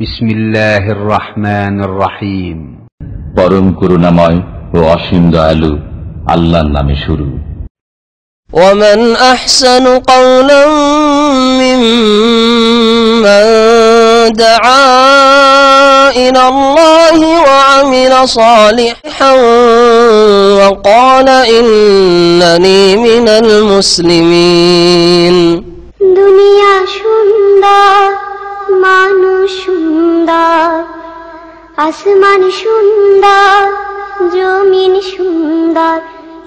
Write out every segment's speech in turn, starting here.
বিসমিল্লাহির রহমানির রহিম। পরম করুণাময় ও অসীম দয়ালু আল্লাহর নামে শুরু। ومن أحسن قولا ممن دعا إلى الله وعمل صالحا وقال إنني من المسلمين। দুনিয়া সুন্দর, মানুষ সুন্দর, আসমান সুন্দর, জমিন সুন্দর,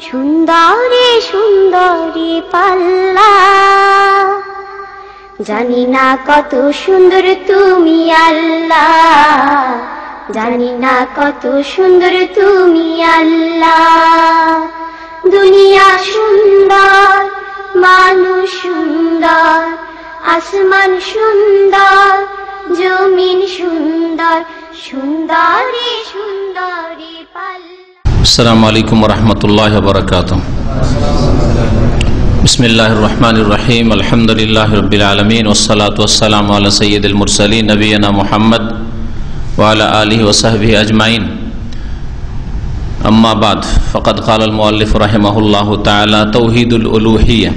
সুন্দরে সুন্দরী পাল্লা। জানি না কত সুন্দর তুমি আল্লাহ, জানি না কত সুন্দর তুমি আল্লাহ। দুনিয়া সুন্দর, মানুষ সুন্দর, আসমান সুন্দর, জমিন সুন্দর, সুন্দরী সুন্দরী পাল্লা। আসসালামু আলাইকুম ওয়া রাহমাতুল্লাহি ওয়া বারাকাতুহু। বিসমিল্লাহির রহমানির রহিম। আলহামদুলিল্লাহি রাব্বিল আলামিন ওয়াস সালাতু ওয়াস সালামু আলা সাইয়্যিদিল মুরসালিন নবিয়িনা মুহাম্মদ ওয়া আলা আলিহি ওয়া সাহবিহি আজমাইন। আম্মা বাদ, ফাকাদ ক্বালা আল মুআল্লিফ রাহিমাহুল্লাহু তাআলা তাওহীদুল উলূহিয়্যাহ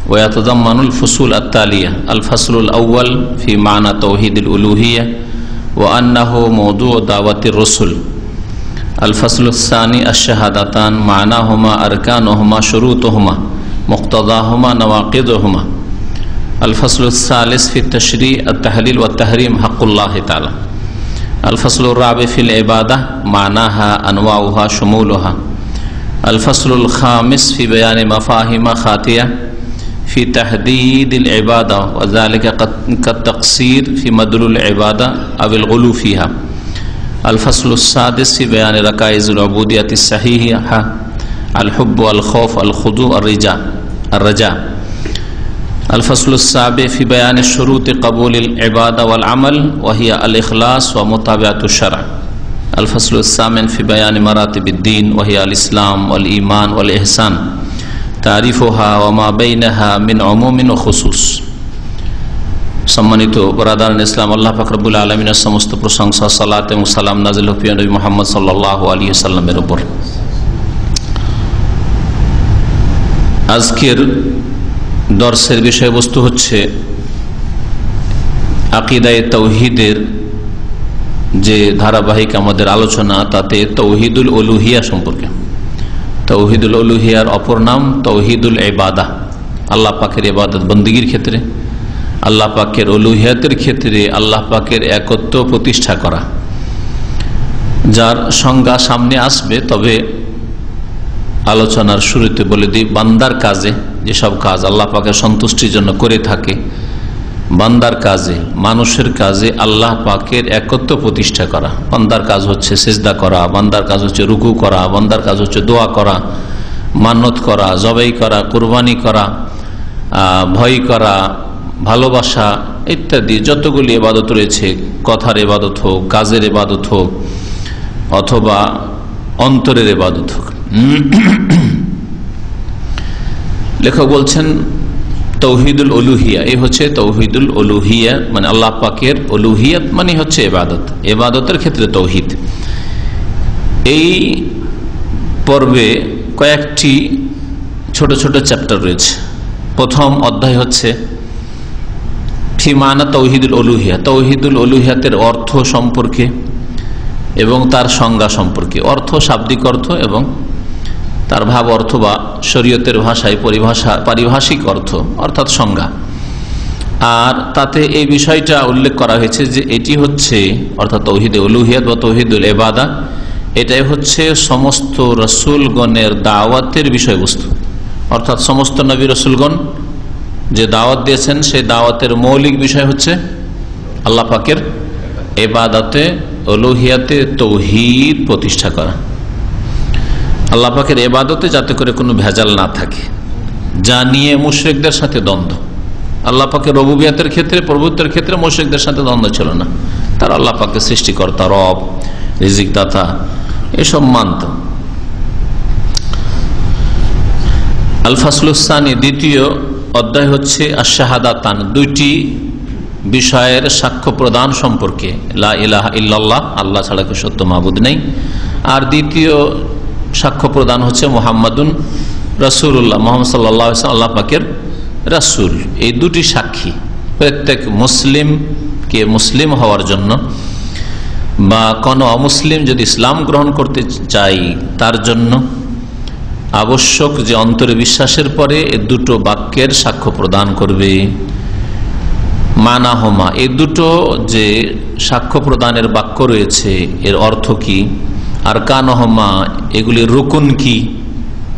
ওয়া ইয়াতাদাম্মানুল ফুসুল আত-তালিয়া। আল ফাসলুল আউয়াল ফি মা'না তাওহীদুল উলূহিয়্যাহ ওয়া আন্নাহু মাওদু'উ দাওয়াতির রাসূল। الفصل الثاني الشهادتان معناهما أركانهما شروطهما مقتضاهما نواقضهما. الفصل الثالث في التشريع التحليل والتحريم حق الله تعالى. الفصل الرابع في العبادة معناها أنواعها شمولها. الفصل الخامس في بيان مفاهيم خاطئة في تحديد العبادة وذلك كالتقصير في مدلول العبادة أو الغلو فيها. الفصل السادس في بيان ركائز العبودية الصحيحة الحب والخوف الخضوع الرجاء. الفصل السابع في بيان شروط قبول العبادة والعمل وهي الإخلاص ومتابعة الشرع. الفصل الثامن في بيان مراتب الدين وهي الإسلام والإيمان والإحسان تعريفها وما بينها من عموم وخصوص. সম্মানিত ব্রাদারান ইসলাম, আল্লাহ পাক রব্বুল আলামিনের সমস্ত প্রশংসা, সালাত এবং সালাম নাযিল হোক প্রিয় নবী মুহাম্মদ সাল্লাল্লাহু আলাইহি ওয়াসাল্লামের উপর। আজকের দর্সের বিষয়বস্তু হচ্ছে আকীদায়ে তাওহীদের যে ধারাবাহিক আমাদের আলোচনা, তাতে তাওহীদুল উলূহিয়া সম্পর্কে। তাওহীদুল উলূহিয়ার অপর নাম তাওহীদুল ইবাদাহ। আল্লাহ পাকের ইবাদত বন্দেগীর ক্ষেত্রে, আল্লাহ পাকের উলূহিয়াতের ক্ষেত্রে আল্লাহ পাকের একত্ব প্রতিষ্ঠা করা, যার সংজ্ঞা সামনে আসবে। তবে আলোচনার শুরুতে বলে দিই, বান্দার কাজে যেসব কাজ আল্লাহ পাকের সন্তুষ্টির জন্য করে থাকে, বান্দার কাজে, মানুষের কাজে আল্লাহ পাকের একত্ব প্রতিষ্ঠা করা। বান্দার কাজ হচ্ছে সিজদা করা, বান্দার কাজ হচ্ছে রুকু করা, বান্দার কাজ হচ্ছে দোয়া করা, মান্নত করা, জবাই করা, কুরবানি করা, ভয় করা, ভালোবাসা ইত্যাদি যতগুলি ইবাদত রয়েছে, কথার ইবাদত হোক, কাজের ইবাদত হোক, অথবা অন্তরের ইবাদত হোক। লেখক বলছেন তাওহীদুল উলূহিয়া, এই হচ্ছে তাওহীদুল উলূহিয়া, মানে আল্লাহ পাকের উলূহিয়াত মানে হচ্ছে ইবাদত, ইবাদতের ক্ষেত্রে তাওহীদ। এই পর্বে কয়েকটি ছোট ছোট চ্যাপ্টার রয়েছে। প্রথম অধ্যায় হচ্ছে ফি মা'না তাওহীদুল উলূহিয়া, তাওহীদুল উলূহিয়াতের অর্থ সম্পর্কে এবং তার সংজ্ঞা সম্পর্কে। অর্থ, শাব্দিক অর্থ এবং তার ভাব অর্থ বা শরীয়তের ভাষায় পারিভাষিক অর্থ অর্থাৎ সংজ্ঞা। আর তাতে এই বিষয়টা উল্লেখ করা হয়েছে যে এটি হচ্ছে অর্থাৎ তাওহীদে উলূহিয়াত বা তাওহীদুল ইবাদাহ, এটাই হচ্ছে সমস্ত রাসূলগণের দাওয়াতের বিষয়বস্তু। অর্থাৎ সমস্ত নবী রাসূলগণ যে দাওয়াত দিয়েছেন, সেই দাওয়াতের মৌলিক বিষয় হচ্ছে আল্লাহ পাকের ইবাদতে উলূহিয়াতে তাওহীদ প্রতিষ্ঠা করা। আল্লাহ পাকের ইবাদতে যাতে করে কোনো ভেজাল না থাকে, যা নিয়ে মুশরিকদের সাথে দ্বন্দ্ব। আল্লাহ পাকের রুবুবিয়তের ক্ষেত্রে, প্রভুত্বের ক্ষেত্রে মুশরিকদের সাথে দ্বন্দ্ব ছিল না। তারা আল্লাহ পাকের সৃষ্টিকর্তা, রব, রিজিক দাতা এসব মানত। আল ফাসলুস সানি, দ্বিতীয় অধ্যায় হচ্ছে আশ-শাহাদাতান, দুইটি বিষয়ের সাক্ষ্য প্রদান সম্পর্কে, লা ইলাহা ইল্লাল্লাহ, আল্লাহ ছাড়া কেউ সত্য মাবুদ নেই। আর দ্বিতীয় সাক্ষ্য প্রদান হচ্ছে মুহাম্মাদুন রাসূলুল্লাহ, মুহাম্মদ সাল্লাল্লাহু আলাইহি ওয়াসাল্লাম আল্লাহ পাকের রাসূল। এই দুটি সাক্ষী প্রত্যেক মুসলিমকে মুসলিম হওয়ার জন্য বা কোনো অমুসলিম যদি ইসলাম গ্রহণ করতে চাই তার জন্য আবশ্যক যে অন্তরে বিশ্বাসের পরে এই দুটো বাক্যের সাক্ষ্য প্রদান করবে। মানাহমা, এই দুটো যে সাক্ষ্য প্রদানের বাক্য রয়েছে এর অর্থ কি, আর কানহমা এগুলির রুকুন কি,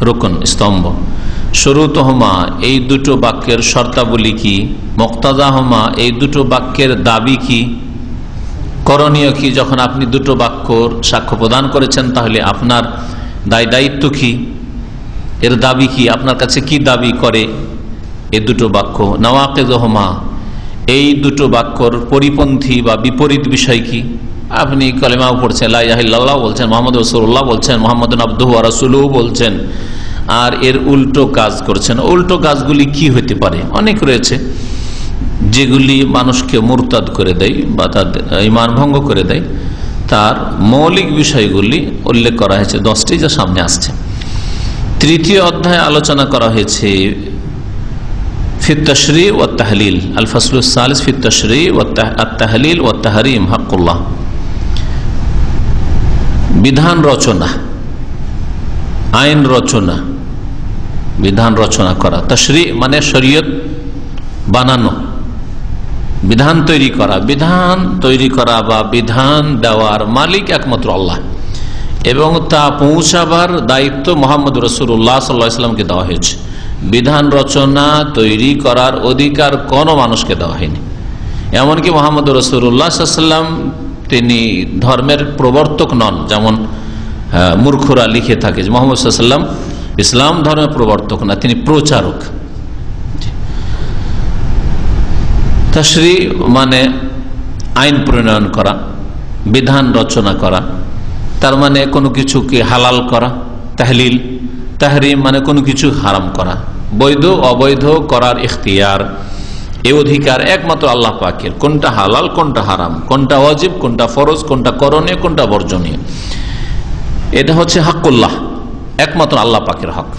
রুকুন স্তম্ভ, শুরুতহমা এই দুটো বাক্যের শর্তাবলী কি, মুক্তাদাহমা এই দুটো বাক্যের দাবি কি, করণীয় কি, যখন আপনি দুটো বাক্যর সাক্ষ্য প্রদান করেছেন তাহলে আপনার দায়িত্ব কি, এর দাবি কি, আপনার কাছে কি দাবি করে এই দুটো বাক্য। নওয়াকিদহমা এই দুটো বাক্যর পরিপন্থী বা বিপরীত বিষয় কি, আপনি কালেমাও পড়ছেন, লা ইলাহা ইল্লাল্লাহ বলছেন, মুহাম্মদ রাসূলুল্লাহ বলছেন, মুহাম্মাদুন আবদুহু ওয়া রাসূলুহু বলছেন, আর এর উল্টো কাজ করছেন। উল্টো কাজগুলি কি হতে পারে? অনেক রয়েছে যেগুলি মানুষকে মুরতাদ করে দেয় বা তাদের ঈমান ভঙ্গ করে দেয়। তার মৌলিক বিষয়গুলি উল্লেখ করা হয়েছে 10টি, যা সামনে আসছে। তৃতীয় অধ্যায়ে আলোচনা করা হয়েছে ফিত তাশরী ওয়া তাহলিল, আল ফাসলুস সালিস ফিত তাশরী ওয়া তাহলিল ওয়া তাহরীম হাক্কুল্লাহ, বিধান রচনা, আইন রচনা, বিধান রচনা করা। তাশরী মানে শরীয়ত বানানো, বিধান তৈরি করা। বিধান তৈরি করা বা বিধান দেওয়ার মালিক একমাত্র আল্লাহ, এবং তা পৌঁছাবার দায়িত্ব মুহাম্মদ রাসূলুল্লাহ সাল্লাল্লাহু আলাইহি ওয়াসাল্লামকে দেওয়া হয়েছে। বিধান রচনা তৈরি করার অধিকার কোনো মানুষকে দেওয়া হয়নি। এমনকি মুহাম্মদ রাসূলুল্লাহ সাল্লাল্লাহু আলাইহি ওয়াসাল্লাম তিনি ধর্মের প্রবর্তক নন, যেমন মূর্খরা লিখে থাকে যে মুহাম্মদ সাল্লাল্লাহু আলাইহি ওয়াসাল্লাম ইসলাম ধর্মের প্রবর্তক না, তিনি প্রচারক। তাশরী মানে আইন প্রণয়ন করা, বিধান রচনা করা, তার মানে কোনো কিছুকে হালাল করা। তাহলিল, তাহরিম মানে কোনো কিছু হারাম করা। বৈধ অবৈধ করার ইখতিয়ার, এই অধিকার একমাত্র আল্লাহ পাকের। কোনটা হালাল, কোনটা হারাম, কোনটা ওয়াজিব, কোনটা ফরজ, কোনটা করণীয়, কোনটা বর্জনীয়, এটা হচ্ছে হকুল্লাহ, একমাত্র আল্লাহ পাকের হক,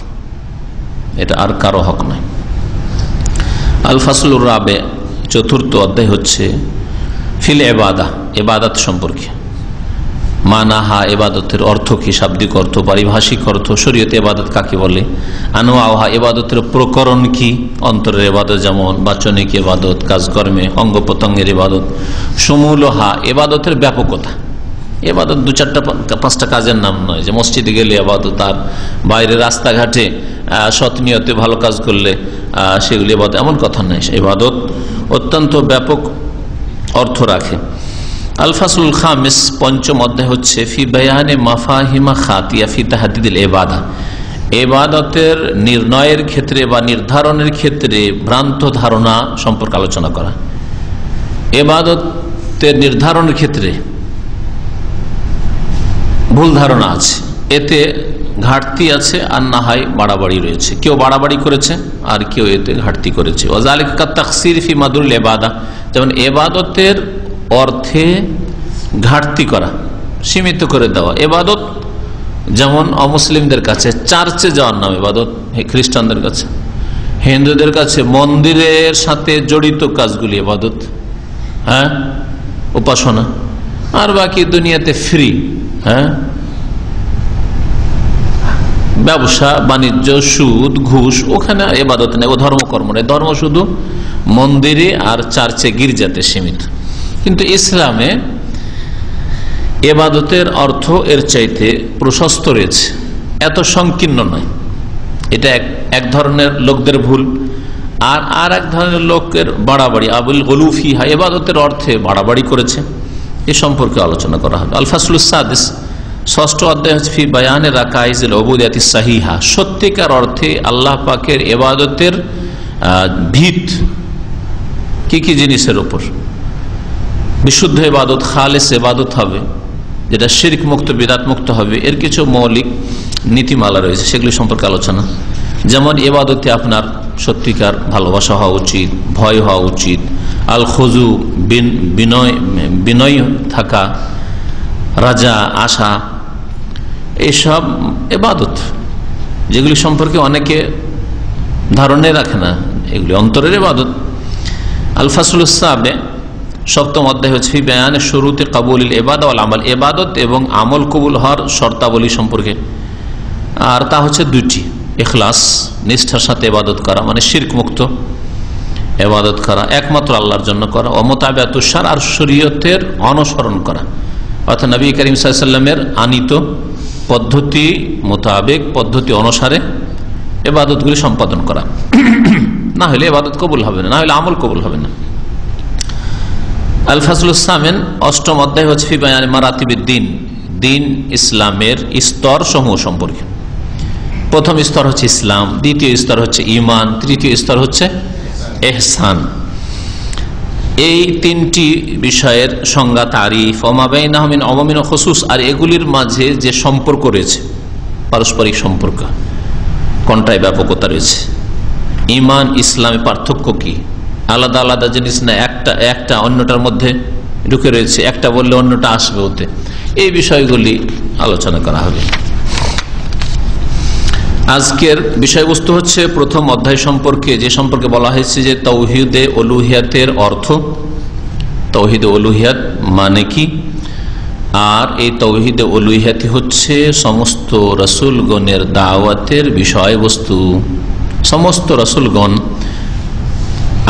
এটা আর কারো হক নয়। আল ফাসলুর রাবে, চতুর্থ অধ্যায় হচ্ছে ফিল ইবাদা, ইবাদত সম্পর্কে। মানাহা, ইবাদতের অর্থ কি, শাব্দিক অর্থ, পারিভাষিক অর্থ, শরীয়তে ইবাদত কাকে বলে, আনওয়াহা ইবাদতের প্রকরণ কি, অন্তরের ইবাদত যেমন বাচনিক ইবাদত, কাজকর্মে অঙ্গ প্রত্যঙ্গের ইবাদত, সমূলহা ইবাদতের ব্যাপকতা। ইবাদত 2-4-5টা কাজের নাম নয়, যে মসজিদে গেলে ইবাদত, আর বাইরে রাস্তাঘাটে সৎ নিয়তে ভালো কাজ করলে সেগুলি ইবাদত, এমন কথা নয়। ইবাদত অত্যন্ত ব্যাপক অর্থ রাখে। আল ফাসলুল খামিস, পঞ্চম অধ্যায় হচ্ছে ফি বায়ানে মাফাহিমা খাতিয়া ফি তাহদিদিল ইবাদা, ইবাদতের নির্ণয়ের ক্ষেত্রে বা নির্ধারণের ক্ষেত্রে ভ্রান্ত ধারণা সম্পর্কে আলোচনা করা। ইবাদতের নির্ধারণের ক্ষেত্রে ভুল ধারণা আছে, এতে ঘাটতি আছে, আর না হয় বাড়াবাড়ি রয়েছে। কেউ বাড়াবাড়ি করেছে আর কেউ এতে ঘাটতি করেছে। ওয়াজালিকা তাকসির ফি মাদুল ইবাদা, যেমন ইবাদতের অর্থে ঘাটতি করা, সীমিত করে দেওয়া। ইবাদত যেমন অমুসলিমদের কাছে চার্চে যাওয়ার নাম ইবাদত, খ্রিস্টানদের কাছে, হিন্দুদের কাছে মন্দিরের সাথে জড়িত কাজগুলি ইবাদত, হ্যাঁ, উপাসনা। আর বাকি দুনিয়াতে ফ্রি, হ্যাঁ, ব্যবসা বাণিজ্য, সুদ, ঘুষ, ওখানে ইবাদত নেই, ও ধর্মকর্ম নেই। ধর্ম শুধু মন্দিরে আর চার্চে গির্জাতে সীমিত। কিন্তু ইসলামে ইবাদতের অর্থ এর চাইতে প্রশস্ত রয়েছে, এত সংকীর্ণ নয়। এটা এক ধরনের লোকদের ভুল, আর এক ধরনের লোকের বাড়াবাড়ি। আবুল গলুফি হা, ইবাদতের অর্থে বাড়াবাড়ি করেছে, এ সম্পর্কে আলোচনা করা হবে। আল ফাসলুস সাদিস, ষষ্ঠ অধ্যায় হচ্ছে ফি বায়ানে রাকাইজুল উবুদিয়াতিস সাহিহা, সত্যিকার অর্থে আল্লাহ পাকের ইবাদতের ভিত কি কি জিনিসের উপর। বিশুদ্ধ ইবাদত, খালেস ইবাদত হবে, যেটা শিরক মুক্ত, বিদআত মুক্ত হবে, এর কিছু মৌলিক নীতিমালা রয়েছে, সেগুলি সম্পর্কে আলোচনা। যেমন ইবাদতে আপনার সত্যিকার ভালোবাসা হওয়া উচিত, ভয় হওয়া উচিত, আল খুজু বিনয় থাকা, রাজা আশা, এইসব ইবাদত যেগুলি সম্পর্কে অনেকে ধারণে রাখে না, এগুলি অন্তরের ইবাদত। আল ফাসলুস সাবে, সপ্তম অধ্যায় হচ্ছে বয়ানে শুরুতে কবুলিল ইবাদা ওয়াল আমাল, ইবাদত এবং আমল কবুল হওয়ার শর্তাবলী সম্পর্কে। আর তা হচ্ছে দুইটি, ইখলাস নিষ্ঠার সাথে ইবাদত করা, মানে শিরক মুক্ত ইবাদত করা, একমাত্র আল্লাহর জন্য করা, ও মুতাবিআতুশ শারআ, আর শরীয়তের অনুসরণ করা, অর্থাৎ নবী করিম সাল্লাল্লাহু আলাইহি ওয়াসাল্লামের আনিত পদ্ধতি মোতাবেক, পদ্ধতি অনুসারে ইবাদতগুলি সম্পাদন করা। না হলে ইবাদত কবুল হবে না, না হলে আমল কবুল হবে না। আল ফাসলুস সামিন, অষ্টম অধ্যায় হচ্ছে ফি বায়ান মারাতিবিদ দ্বীন, দ্বীন ইসলামের স্তর সমূহ সম্পর্কে। প্রথম স্তর হচ্ছে ইসলাম, দ্বিতীয় স্তর হচ্ছে ঈমান, তৃতীয় স্তর হচ্ছে ইহসান। এই তিনটি বিষয়ের সংজ্ঞা, তারিফ, ওমা বাইনাহুম মিন উমুমিন ওয়া খুসুস, আর এগুলির মাঝে যে সম্পর্ক রয়েছে, পারস্পরিক সম্পর্ক, কোনটায় ব্যাপকতা রয়েছে। ঈমান ইসলামে পার্থক্য কি, আলাদা আলাদা জিনিস না, একটা অন্যটার মধ্যে ঢুকে রয়েছে, একটা বললে অন্যটা আসবে ওতে, এই বিষয়গুলি আলোচনা করা হবে। আজকের বিষয়বস্তু হচ্ছে প্রথম অধ্যায় সম্পর্কে, যে সম্পর্কে বলা হয়েছে যে তাওহীদে উলুহিয়াতের অর্থ, তাওহীদে উলুহিয়াত মানে কি, আর এই তাওহীদে উলুহিয়াত হচ্ছে সমস্ত রাসূলগণের দাওয়াতের বিষয়বস্তু। সমস্ত রাসূলগণ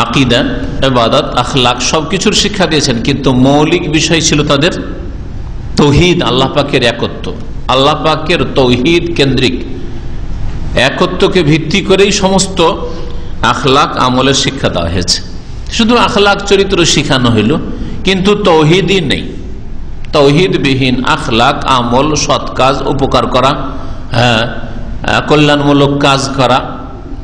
আকীদা, ইবাদত, আখলাক সবকিছুর শিক্ষা দিয়েছেন, কিন্তু মৌলিক বিষয় ছিল তাদের তাওহীদ, আল্লাহ পাকের একত্ব, আল্লাহ পাকের তাওহীদ কেন্দ্রিক একত্বকে ভিত্তি করেই সমস্ত আখলাক আমলের শিক্ষা দেওয়া হয়েছে। শুধু আখলাক চরিত্র শিখানো হইল, কিন্তু তাওহীদই নেই। তাওহীদবিহীন আখলাক আমল, সৎ কাজ, উপকার করা, কল্যাণমূলক কাজ করা,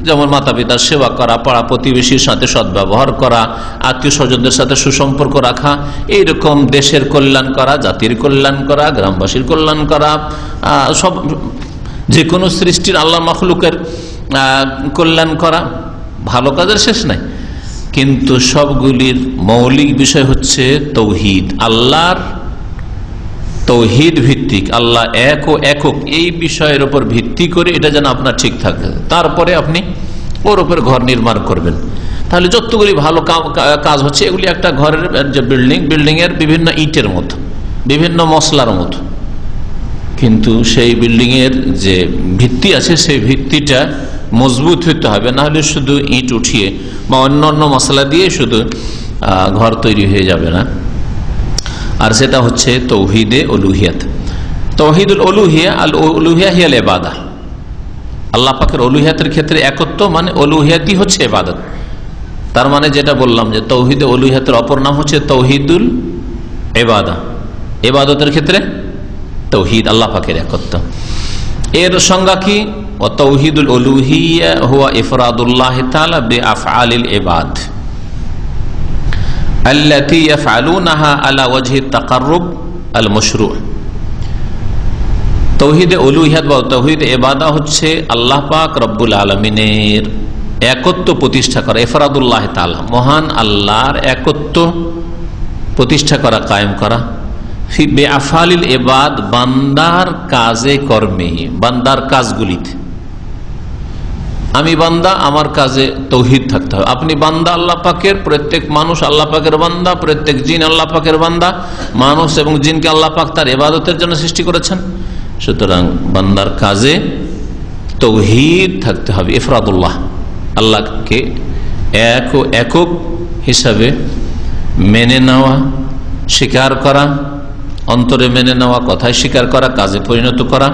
যেমন মাতা পিতার সেবা করা, পাড়া প্রতিবেশীর সাথে সদ্ব্যবহার করা, আত্মীয় স্বজনদের সাথে সুসম্পর্ক রাখা, এইরকম দেশের কল্যাণ করা, জাতির কল্যাণ করা, গ্রামবাসীর কল্যাণ করা, সব যে কোনো সৃষ্টির আল্লাহ মাখলুকের কল্যাণ করা, ভালো কাজের শেষ নাই। কিন্তু সবগুলির মৌলিক বিষয় হচ্ছে তাওহীদ, আল্লাহর তাওহীদ ভিত্তিক, আল্লাহ এক ও একক, এই বিষয়ের উপর ভিত্তি করে এটা যেন আপনার ঠিক থাকে, তারপরে আপনি ওর উপর ঘর নির্মাণ করবেন। তাহলে যতগুলি ভালো কাজ হচ্ছে, এগুলি একটা ঘরের যে বিল্ডিং এর বিভিন্ন ইটের মতো, বিভিন্ন মশলার মতো, কিন্তু সেই বিল্ডিং এর যে ভিত্তি আছে, সেই ভিত্তিটা মজবুত হতে হবে, না হলে শুধু ইট উঠিয়ে বা অন্য মশলা দিয়ে শুধু ঘর তৈরি হয়ে যাবে না। আর সেটা হচ্ছে তাওহীদে উলুহিয়াত। তাওহীদুল উলুহিয়া, আল উলুহিয়া হিয়াল ইবাদা, আল্লাহ পাকের উলুহিয়াতের ক্ষেত্রে একত্ব মানে উলুহিয়াতই হচ্ছে ইবাদত। তার মানে যেটা বললাম যে তাওহীদে উলুহিয়াতের অপর নাম হচ্ছে তাওহীদুল ইবাদা, ইবাদতের ক্ষেত্রে তাওহীদ, আল্লাহ পাকের একত্ব। এর সংজ্ঞা কি? ওয়া তাওহীদুল উলুহিয়া হুয়া ইফরাদুল্লাহ তাআলা বিআফআলিল ইবাদ আল্লাতী ইয়াফআলুনাহা আলা ওয়াজহি তাকাররুব আল মাশরু'। তাওহীদে উলুহিয়াত বা তাওহীদে ইবাদা হচ্ছে আল্লাহ পাক রব্বুল আলামিনের একত্ব প্রতিষ্ঠা করা, ইফরাদুল্লাহ তাআলা, মহান আল্লাহর একত্ব প্রতিষ্ঠা করা, কায়েম করা, ফি বিআফআলিল ইবাদ, বান্দার কাজে কর্মে, বান্দার কাজগুলিতে। আমি বান্দা, আমার কাজে তাওহীদ থাকতে হবে। আপনি বান্দা আল্লাহ পাকের, প্রত্যেক মানুষ আল্লাহ পাকের বান্দা, প্রত্যেক জিন আল্লাহ পাকের বান্দা, মানুষ এবং জিনকে আল্লাহ পাক তার ইবাদতের জন্য সৃষ্টি করেছেন। সুতরাং বান্দার কাজে তাওহীদ থাকতে হবে, ইফরাদুল্লাহ, আল্লাহকে এক ও একক হিসাবে মেনে নেওয়া, স্বীকার করা, অন্তরে মেনে নেওয়া, কথায় স্বীকার করা, কাজে পরিণত করা।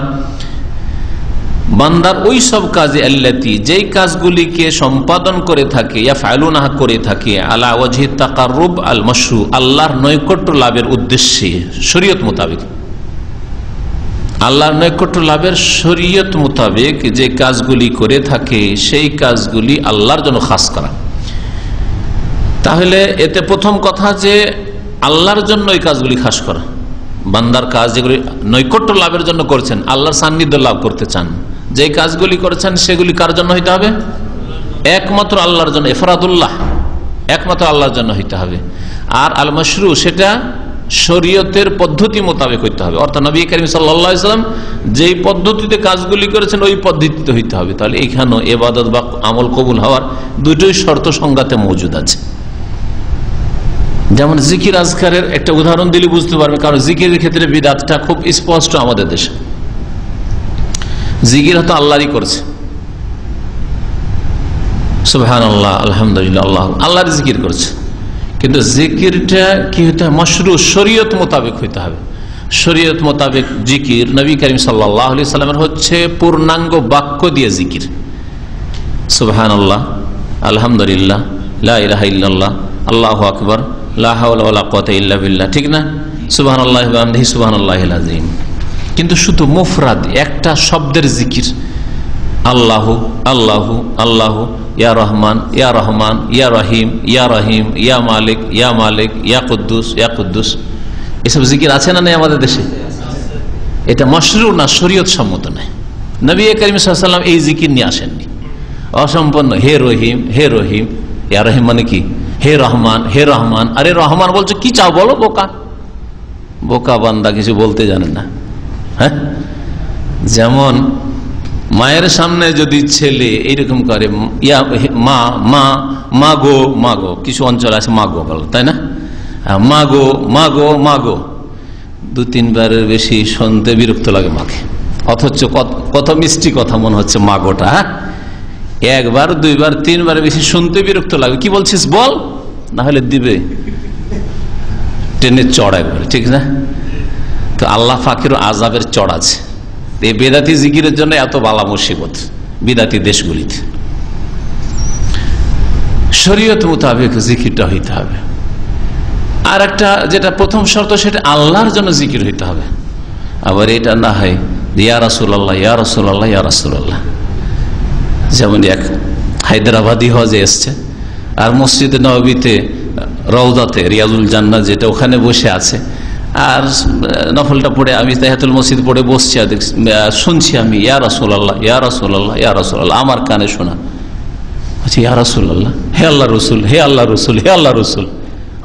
বান্দার ওই সব কাজে আল্লাতী, যেই কাজগুলিকে সম্পাদন করে থাকে, ইয়াফআলুনাহা করে থাকে, আলা ওয়াজহি তাকাররুব আল মাশরু', আল্লাহর নৈকট্য লাভের উদ্দেশ্যে, শরীয়ত মোতাবেক, আল্লাহর নৈকট্য লাভের শরীয়ত মোতাবেক যে কাজগুলি করে থাকে, সেই কাজগুলি আল্লাহর জন্য খাস করা। তাহলে এতে প্রথম কথা যে আল্লাহর জন্য এই কাজগুলি খাস করা, বান্দার কাজ যেগুলি নৈকট্য লাভের জন্য করছেন, আল্লাহর সান্নিধ্য লাভ করতে চান, যে কাজগুলি করেছেন সেগুলি কার জন্য হইতে হবে? একমাত্র আল্লাহর জন্য, ইফরাদুল্লাহ, একমাত্র আল্লাহর জন্য হইতে হবে। আর আল মাশরু সেটা শরীয়তের পদ্ধতি মোতাবেক হইতে হবে, অর্থাৎ নবী করিম সাল্লাল্লাহু আলাইহি ওয়াসাল্লাম যেই পদ্ধতিতে কাজগুলি করেছেন ওই পদ্ধতিতে হইতে হবে। তাহলে এখানেও ইবাদত বা আমল কবুল হওয়ার দুটোই শর্ত সংজ্ঞাতে মজুদ আছে। যেমন জিকির আজকারের একটা উদাহরণ দিলে বুঝতে পারবে, কারণ জিকিরের ক্ষেত্রে বিদআতটা খুব স্পষ্ট আমাদের দেশে। জিকির হয়তো আল্লাহরই করছে, সুবহানাল্লাহ, আলহামদুলিল্লাহ, আল্লাহ, আল্লাহর জিকির করছে, কিন্তু জিকিরটা কি হতে হবে? মাশরু, শরীয়ত মোতাবেক হইতে হবে। শরীয়ত মোতাবেক জিকির নবী করিম সাল্লাল্লাহু আলাইহি সাল্লামের হচ্ছে পূর্ণাঙ্গ বাক্য দিয়ে জিকির, সুবহানাল্লাহ, আলহামদুলিল্লাহ, লা ইলাহা ইল্লাল্লাহ, আল্লাহু আকবার, লা হাওলা ওয়ালা কুওয়াতা ইল্লা বিল্লাহ, ঠিক না? সুবহানাল্লাহি ওয়া বিহামদিহি সুবহানাল্লাহিল আযীম। কিন্তু শুধু মুফরাদ একটা শব্দের জিকির, আল্লাহু আল্লাহু আল্লাহু, ইয়া রহমান ইয়া রহমান, ইয়া রহিম ইয়া রহিম, ইয়া মালিক ইয়া মালিক, ইয়া কুদ্দুস ইয়া কুদ্দুস, এসব জিকির আছে না নেই আমাদের দেশে? এটা মাশরু না, শরীয়ত সম্মত নয়। নবী করিম সাল্লাল্লাহু আলাইহি ওয়াসাল্লাম এই জিকির নিয়ে আসেননি, অসম্পন্ন। হে রহিম হে রহিম, ইয়া রহিম মানে কি? হে রহমান হে রহমান। আরে রহমান বলছো কি চাও বলো? বোকা বোকা বান্দা, কিছু বলতে জানে না। হ্যাঁ, যেমন মায়ের সামনে যদি ছেলে এইরকম করে, ইয়া মা মা মা গো মা গো, কিছু অঞ্চল আছে মা গো বলো, তাই না? মা গো মা গো মা গো, 2-3বারের বেশি শুনতে বিরক্ত লাগে মাকে, অথচ কত মিষ্টি কথা মনে হচ্ছে মা গোটা। হ্যাঁ, 1বার 2বার 3বারের বেশি শুনতে বিরক্ত লাগে। কি বলছিস বল, না হলে দিবে টেনে চড় একবারে, ঠিক না? তো আল্লাহ পাকেরও আযাবের চড় আছে। এই বেদাতি জিকিরের জন্য এত বালা মুসিবত বিদাতি দেশগুলিতে। শরীয়ত মোতাবেক জিকিরটা হইতে হবে। আর একটা যেটা প্রথম শর্ত, সেটা আল্লাহর জন্য জিকির হইতে হবে। আবার এটা না হয় ইয়া রাসূলুল্লাহ ইয়া রাসূলুল্লাহ ইয়া রাসূলুল্লাহ, যেমন এক হায়দ্রাবাদি হজে এসছে আর মসজিদে নববীতে রওদাতে রিয়াজুল জান্নাত যেটা, ওখানে বসে আছে আর নফলটা পড়ে, আমি তাহিয়াতুল মসজিদ পড়ে বসছি আর শুনছি আমি ইয়া রাসূলুল্লাহ ইয়া রাসূলুল্লাহ ইয়া রাসূলুল্লাহ, আমার কানে শোনা হচ্ছে ইয়া রাসূলুল্লাহ, হে আল্লাহ রসুল হে আল্লাহ রসুল হে আল্লাহ রসুল।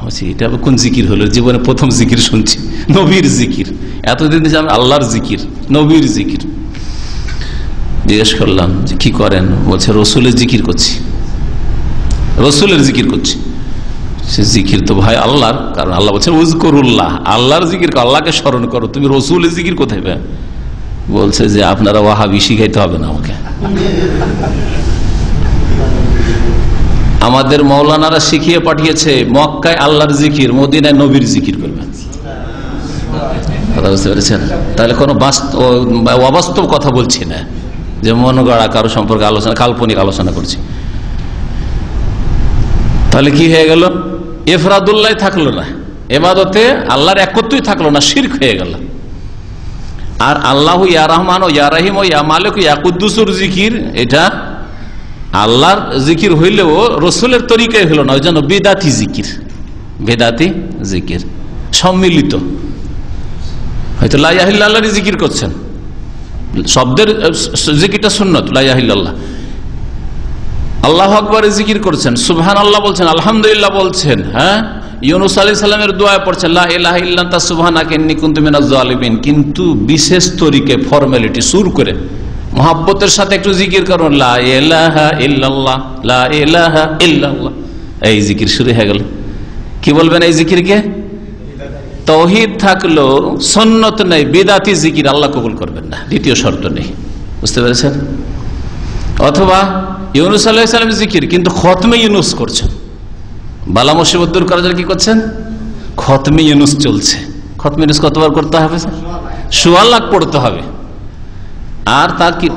হচ্ছে এটা কোন জিকির হলো? জীবনে প্রথম জিকির শুনছি, নবীর জিকির। এতদিন যে আমি আল্লাহর জিকির, নবীর জিকির। জিজ্ঞেস করলাম যে কি করেন? বলছে রসুলের জিকির করছি, রসুলের জিকির করছি। সে জিকির তো ভাই আল্লাহর, কারণ আল্লাহ বলছে উযকুরুল্লাহ, আল্লাহর জিকির, আল্লাহকে স্মরণ করো। তুমি রসুলের জিকির কোথায় পাবে? বলছে যে আপনারা ওয়াহাবি শিখাইতে হবে না আমাকে, আমাদের মৌলানারা শিখিয়ে পাঠিয়েছে মক্কায় আল্লাহর জিকির, মদিনায় নবীর জিকির করবেন। কথা বুঝতে পেরেছেন? তাহলে কোনো অবাস্তব কথা বলছি না, যে মন গড়া কারো সম্পর্কে আলোচনা, কাল্পনিক আলোচনা করছি। তাহলে কি হয়ে গেল? ইফরাদুল্লাহ থাকলো না, ইবাদতে আল্লাহর একত্বই থাকলো না, শিরক হয়ে গেল। আর আল্লাহু ইয়া রহমান ও ইয়া রহিম ও ইয়া মালিক ইয়া কুদ্দুসুর জিকির, এটা আল্লাহর জিকির হইলেও রসুলের তরিকায় হইল না, ওই জন্য বেদাতি জিকির, বেদাতি জিকির সম্মিলিত। হয়তো লা ইলাহা ইল্লাল্লাহর জিকির করছেন, শব্দের জিকিরটা সুন্নত, লা ইলাহা ইল্লাল্লাহ, আল্লাহু আকবারের জিকির করছেন, সুবহানাল্লাহ বলছেন, আলহামদুলিল্লাহ বলছেন। হ্যাঁ, ইউনূস আলাইহিস সালামের দোয়া পড়ছেন, লা ইলাহা ইল্লা আনতা সুবহানাকা ইন্নী কুনতু মিনাজ জালিমিন, কিন্তু বিশেষ তরিকায়, ফর্মালিটি সুর করে, মহাব্বতের সাথে একটু জিকির করুন, লা ইলাহা ইল্লাল্লাহ লা ইলাহা ইল্লাল্লাহ, এই জিকির শুরু হয়ে গেল। কি বলবেন এই জিকিরকে? তাওহীদ থাকলো, সুন্নত নেই, বিদআতি জিকির আল্লাহ কবুল করবেন না, দ্বিতীয় শর্ত নেই। বুঝতে পেরেছেন? অথবা ইউনূস আলাইহিস সালামের জিকির, কিন্তু খতমে ইউনূস করছেন, বালা মুসিবত দূর করার জন্য কি করছেন? খতমে ইউনূস চলছে। খতমে ইউনূস কতবার করতে হবে? 100 লাখ পড়তে হবে। আর তার কি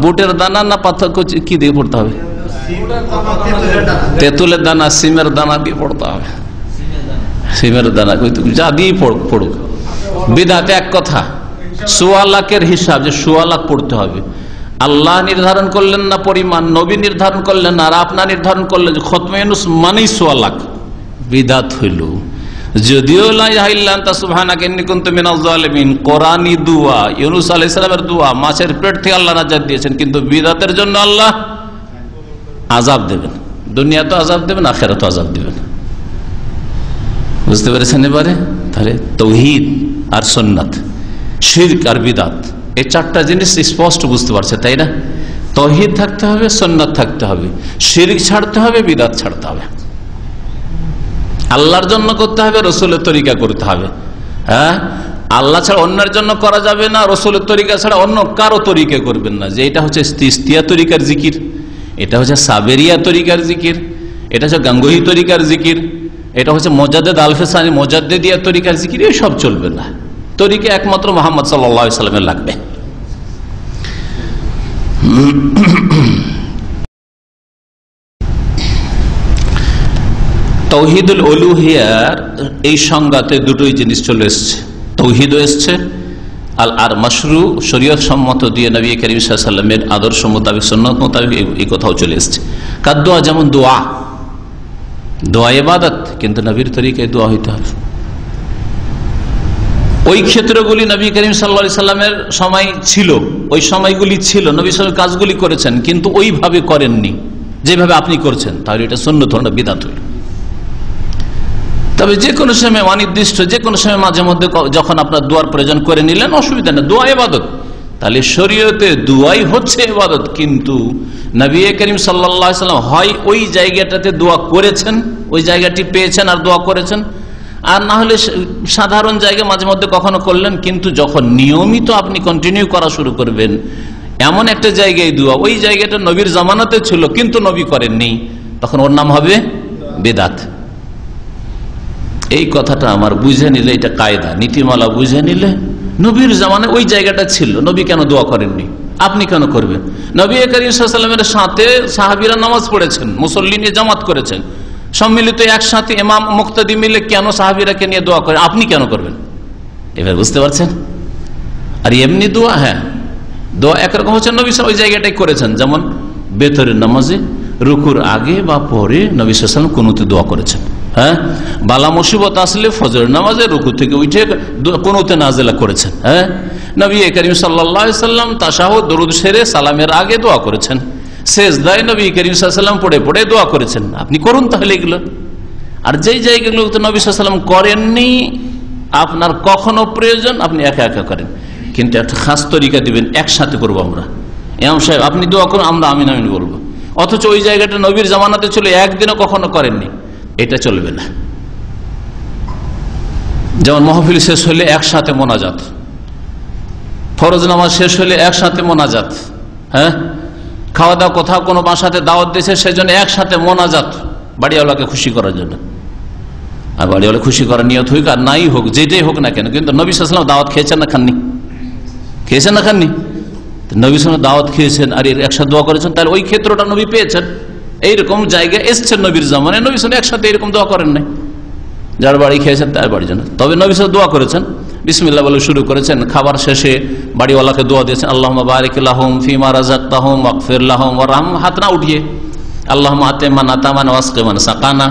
বুটের দানা না পাথর কি দিয়ে পড়তে হবে? তেঁতুলের দানা, সিমের দানা দিয়ে পড়তে হবে। সিমের দানা যা দিয়ে পড়ুক, বিদআতে এক কথা। 100 লাখের হিসাব, যে 100 লাখ পড়তে হবে, আল্লাহ নির্ধারণ করলেন না পরিমাণ, নবী নির্ধারণ করলেন না, আর আপনার নির্ধারণ করলেন যে খতমে ইউনূস মানেই 100 লাখ, বিদআত হইল। যদিও লা ইলাহা ইল্লা আনতা সুবহানাকা ইন্নী কুনতু মিনাজ জালিমিন কোরআনী দোয়া, ইউনূস আলাইহিস সালামের দোয়া, মাছের পেট থেকে আল্লাহ নাজাত দিয়েছেন, কিন্তু বিদআতের জন্য আল্লাহ আযাব দেবেন, দুনিয়া তো আযাব দেবেন, আখিরাত তো আযাব দেবেন। বুঝতে পেরেছেন? এবারে তাহলে তাওহীদ আর সুন্নাত, শিরক আর বিদআত, এই চারটা জিনিস স্পষ্ট বুঝতে পারছে, তাই না? তাওহীদ থাকতে হবে, সুন্নাত থাকতে হবে, শিরক ছাড়তে হবে, বিদআত ছাড়তে হবে, আল্লাহর জন্য করতে হবে, রাসূলের তরিকা করতে হবে। হ্যাঁ, আল্লাহ ছাড়া অন্যের জন্য করা যাবে না, রাসূলের তরিকা ছাড়া অন্য কারো তরিকা করবেন না। যে এটা হচ্ছে তিস্তিয়া তরিকার জিকির, এটা হচ্ছে সাবেরিয়া তরিকার জিকির, এটা হচ্ছে গাঙ্গুহি তরিকার জিকির, এটা হচ্ছে মোজাদ্দেদ আলফেসানি মোজাদ্দেদিয়া তরিকার জিকির, এসব চলবে না। তরিকা একমাত্র মুহাম্মদ সাল্লাল্লাহু আলাইহি সাল্লামের লাগবে। তাওহীদুল উলুহিয়ার এই সংজ্ঞাতে দুটোই জিনিস চলে এসছে, তাওহীদও এসছে আর মাশরু শরীয়ত সম্মত দিয়ে নবী করিম সাল্লাল্লাহু আলাইহি সাল্লামের আদর্শ মোতাবেক সুন্নাত মোতাবেক এই কথাও চলে এসছে। কার দোয়া? যেমন দোয়া, দোয়া ইবাদত, কিন্তু নবীর তরিকায় দোয়া হইতে হবে। ওই ক্ষেত্রগুলি নবী করিম সাল্লাল্লাহু আলাইহি সাল্লামের সময় ছিল, ওই সময়গুলি ছিল, নবী সাল্লাল্লাহু কাজগুলি করেছেন, কিন্তু ওইভাবে করেননি যেভাবে আপনি করছেন, তাহলে এটা সুন্নাত হলো না, বিদআত হলো। তবে যে কোনো সময় অনির্দিষ্ট, যে কোনো সময় মাঝে মধ্যে যখন আপনার দোয়ার প্রয়োজন করে নিলেন, অসুবিধা নেই, দোয়া ইবাদত। তাহলে শরীয়তে দোয়াই হচ্ছে ইবাদত, কিন্তু নবী করিম সাল্লাল্লাহু আলাইহি সাল্লাম হয় ওই জায়গাটাতে দোয়া করেছেন, ওই জায়গাটি পেয়েছেন আর দোয়া করেছেন, আর না হলে সাধারণ জায়গায় মাঝে মধ্যে কখনো করলেন। কিন্তু যখন নিয়মিত আপনি কন্টিনিউ করা শুরু করবেন, এমন একটা জায়গায় দোয়া, ওই জায়গাটা নবীর জামানাতে ছিল কিন্তু নবী করেননি, তখন ওর নাম হবে বিদআত। এই কথাটা আমার বুঝে নিলে, এটা কায়দা নীতিমালা বুঝে নিলে, নবীর জামানায় ওই জায়গাটা ছিল, নবী কেন দোয়া করেননি, আপনি কেন করবেন? নবী করিম সাল্লাল্লাহু আলাইহি ওয়াসাল্লামের সাথে সাহাবীরা নামাজ পড়েছেন, মুসল্লি নিয়ে জামাত করেছেন, সম্মিলিত একসাথে ইমাম মুক্তাদি মিলে কেন সাহাবীরাকে নিয়ে দোয়া করেন, আপনি কেন করবেন? এবার বুঝতে পারছেন? আর এমনি দোয়া, হ্যাঁ দোয়া একরকম হচ্ছে, নবী ওই জায়গাটাই করেছেন। যেমন বেতরের নামাজে রুকুর আগে বা পরে নবী সাল্লাল্লাহু আলাইহি ওয়াসাল্লাম কুনুতে দোয়া করেছেন। হ্যাঁ, বালা মুসিবত আসলে ফজরের নামাজে রুকু থেকে উঠে কুনুতে নাজিলা করেছেন। হ্যাঁ, নবী করিম সাল্লাল্লাহু আলাইহি ওয়াসাল্লাম তাশাহুদ দরুদ সেরে সালামের আগে দোয়া করেছেন, সেজদায় নবী করিম সাল্লাল্লাহু আলাইহি ওয়াসাল্লাম পড়ে পড়ে দোয়া করেছেন। আপনি করুন তাহলে এগুলো। আর যেই জায়গাগুলো তো নবী সাল্লাল্লাহু আলাইহি ওয়াসাল্লাম করেননি, আপনার কখনো প্রয়োজন, আপনি একা একা করেন, কিন্তু একটা খাস তরিকা দিবেন, একসাথে করবো আমরা। ইমাম সাহেব আপনি দোয়া করুন, আমরা আমিন আমিন বলবো, অথচ ওই জায়গাটা নবীর জামানাতে ছিল, একদিনও কখনো করেননি, এটা চলবে না। যেমন মাহফিল শেষ হলে একসাথে মোনাজাত, ফরজ নামাজ শেষ হলে একসাথে মোনাজাত, হ্যাঁ খাওয়া দাওয়া কোথাও কোনো বাসাতে দাওয়াত দিয়েছে সেজন্য একসাথে মোনাজাত, বাড়িওয়ালাকে খুশি করার জন্য। আর বাড়িওয়ালা খুশি করার নিয়ত হোক আর নাই হোক, যেটাই হোক না কেন, কিন্তু নবী সাল্লাল্লাহু আলাইহি ওয়াসাল্লাম দাওয়াত খেয়েছেন না খাননি? খেয়েছেন না খাননি? নবী সাল্লাল্লাহু আলাইহি ওয়াসাল্লাম দাওয়াত খেয়েছেন আর এর একসাথে দোয়া করেছেন, তাহলে ওই ক্ষেত্রটা নবী পেয়েছেন। এইরকম জায়গায় এসছেন নবীর জামানে, নবী সাল্লাল্লাহু একসাথে এরকম দোয়া করেন নাই, যার বাড়ি খেয়েছেন তার বাড়ির জন্য। তবে নবী সাল্লাল্লাহু দোয়া করেছেন, বিসমিল্লাহ বলে শুরু করেছেন, খাবার শেষে বাড়িওয়ালাকে দোয়া দিয়েছেন, আল্লাহুম্মা বারিক লাহুম ফিমা রাযাকতাহুম ওয়াগফির লাহুম ওয়ারহামহুম, হাত না উঠিয়ে, আল্লাহুম্মা আতিমান আতামান ওয়াসকিমান সাকানা,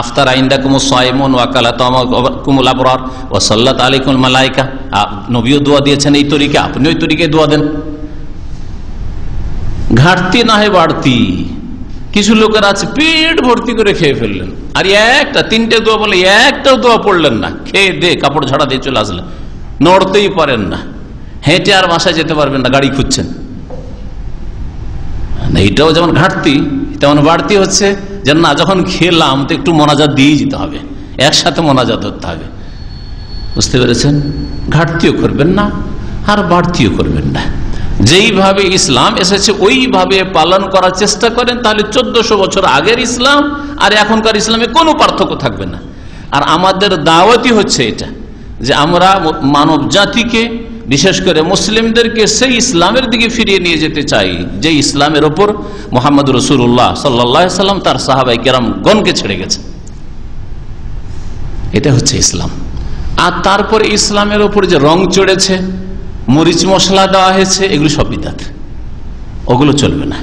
আফতার ইনদাকুমুস সাইমুন ওয়া কালা তামাকুমুল আবরার ওয়া সাল্লাত আলাইকুমুল মালায়েকা। নবীও দোয়া দিয়েছেন এই তরিকা, আপনি ওই তরিকায় দোয়া দেন। ঘাটতি না হয় বাড়তি। কিছু লোকের আছে পেট ভর্তি করে খেয়ে ফেললেন, আর একটা তিনটে দোয়া বলে একটাও দোয়া পড়লেন না, খেয়ে দে কাপড় ঝাড়া দিয়ে চলে আসলেন, নড়তেই পারেন না, হেঁটে আর বাসায় যেতে পারবেন না, গাড়ি খুঁজছেন। এইটাও যেমন ঘাটতি, তেমন বাড়তি হচ্ছে যে না, যখন খেলাম তো একটু মোনাজাত দিয়ে যেতে হবে, একসাথে মোনাজাত ধরতে হবে। বুঝতে পেরেছেন? ঘাটতিও করবেন না আর বাড়তিও করবেন না। যেইভাবে ইসলাম এসেছে ওইভাবে পালন করার চেষ্টা করেন, তাহলে 1400 বছর আগের ইসলাম আর এখনকার ইসলামে কোনো পার্থক্য থাকবে না। আর আমাদের দাওয়াতই হচ্ছে এটা, যে আমরা মানব জাতিকে, বিশেষ করে মুসলিমদেরকে সেই ইসলামের দিকে ফিরিয়ে নিয়ে যেতে চাই যে ইসলামের ওপর মুহাম্মদ রাসূলুল্লাহ সাল্লাল্লাহু আলাইহি সাল্লাম তার সাহাবায়ে কেরামগণকে ছেড়ে গেছে। এটা হচ্ছে ইসলাম। আর তারপরে ইসলামের ওপর যে রং চড়েছে, মরিচ মশলা দেওয়া হয়েছে, এগুলো সব বিদআত, ওগুলো চলবে না।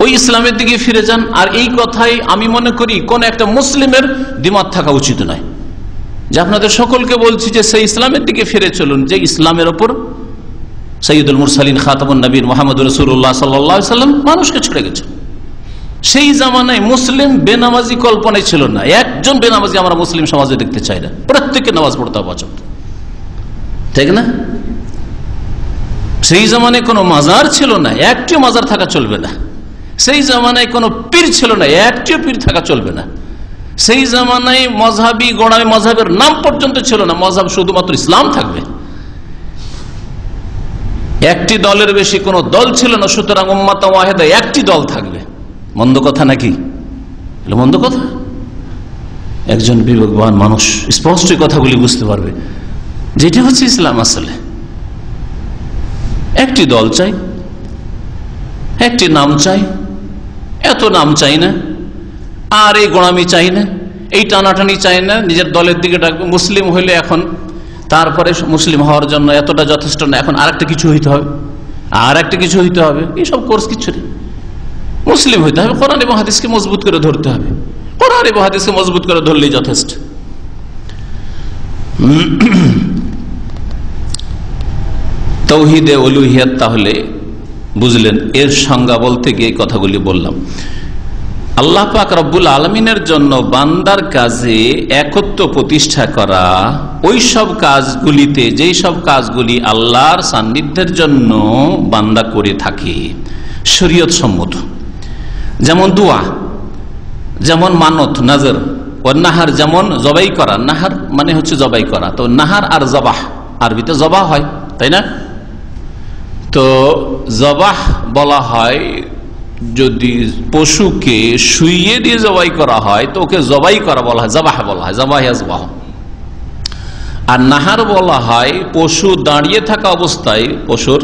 ওই ইসলামের দিকে ফিরে যান। আর এই কথাই আমি মনে করি কোন একটা মুসলিমের দ্বিমত থাকা উচিত নয়, যে আপনাদের সকলকে বলছি যে সেই ইসলামের দিকে ফিরে চলুন যে ইসলামের ওপর সাইয়্যিদুল মুরসালিন খাতামুন নবীন মুহাম্মদ রাসূলুল্লাহ সাল্লাল্লাহু আলাইহি ওয়াসাল্লাম মানুষকে ছেড়ে গেছেন। সেই জামানায় মুসলিম বেনামাজি কল্পনায় ছিল না। একজন বেনামাজি আমরা মুসলিম সমাজে দেখতে চাই না, প্রত্যেককে নামাজ পড়তে হবে, ঠিক না? সেই জামানায় কোনো মাজার ছিল না, একটিও মাজার থাকা চলবে না। সেই জামানায় কোনো পীর ছিল না, একটিও পীর থাকা চলবে না। সেই জামানায় মজহাবি গোড়ামি মজহাবের নাম পর্যন্ত ছিল না, মজহাব শুধুমাত্র ইসলাম থাকবে। একটি দলের বেশি কোনো দল ছিল না, সুতরাং উম্মাত ওয়াহিদা একটি দল থাকবে। মন্দ কথা নাকি? মন্দ কথা? একজন বিবেকবান মানুষ স্পষ্ট কথাগুলি বুঝতে পারবে, যেটা হচ্ছে ইসলাম। আসলে একটি দল চাই, একটি নাম চাই, এত নাম চাই না, আর এই গোড়ামি চাই না, এই টানাটানি চাই না, নিজের দলের দিকে ডাকবে। মুসলিম হইলে এখন তারপরে মুসলিম হওয়ার জন্য এতটা যথেষ্ট না, এখন আরেকটা কিছু হইতে হবে, আর একটা কিছু হইতে হবে, এইসব কোর্স কিছু নেই। মুসলিম হইতে হবে, কোরআন এবং হাদিসকে মজবুত করে ধরতে হবে, কোরআন এবং হাদিসকে মজবুত করে ধরলেই যথেষ্ট। তাওহীদে উলুহিয়াত তাহলে বুঝলেন, এর সংজ্ঞা বলতে গিয়ে কথাগুলি বললাম। আল্লাহ পাক রব্বুল আলামিনের জন্য বান্দার কাজে একত্ব প্রতিষ্ঠা করা, ওই সব কাজগুলিতে যেই সব কাজগুলি আল্লাহর সান্নিধ্যের জন্য বান্দা করে থাকে শরীয়ত সম্মত, যেমন দোয়া, যেমন মানত নাজর, ও নাহার, যেমন জবাই করা। নাহার মানে হচ্ছে জবাই করা, তো নাহার আর জবাহ আরবিতে জবাহ হয়, তাই না? তো জবাহ বলা হয় যদি পশুকে শুইয়ে দিয়ে জবাই করা হয় তো ওকে জবাই করা বলা হয়, জবাহ বলা হয়, জবাহ। আর নাহার বলা হয় পশু দাঁড়িয়ে থাকা অবস্থায়, পশুর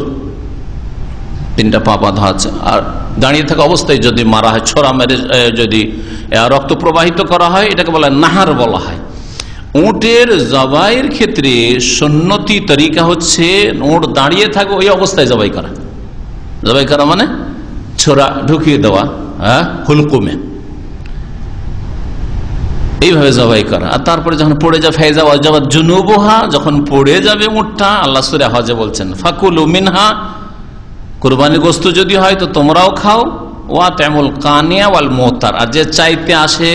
তিনটা পা বাঁধা আছে, আর দাঁড়িয়ে থাকা অবস্থায় যদি মারা হয়, ছোড়া মেরে যদি রক্ত প্রবাহিত করা হয়, এটাকে বলা হয় নাহার বলা হয়। উটের জবাইয়ের ক্ষেত্রে সুন্নতি তরিকা হচ্ছে উট দাঁড়িয়ে থাকে ওই অবস্থায় জবাই করা। জবাই করা মানে ছোড়া ঢুকিয়ে দেওয়া, হুলকুমে, এইভাবে জবাই করা। আর তারপরে যখন পড়ে যায় ফায়জা ওয়াজাবাত জুনুবুহা, যখন পড়ে যাবে উটটা, আল্লাহ সূরা হজে বলছেন ফাকুলু মিনহা, কুরবানির গোশত যদি হয় তো তোমরাও খাও, ওয়া তামুল কানিয়া ওয়াল মুতার, আর যে চাইতে আসে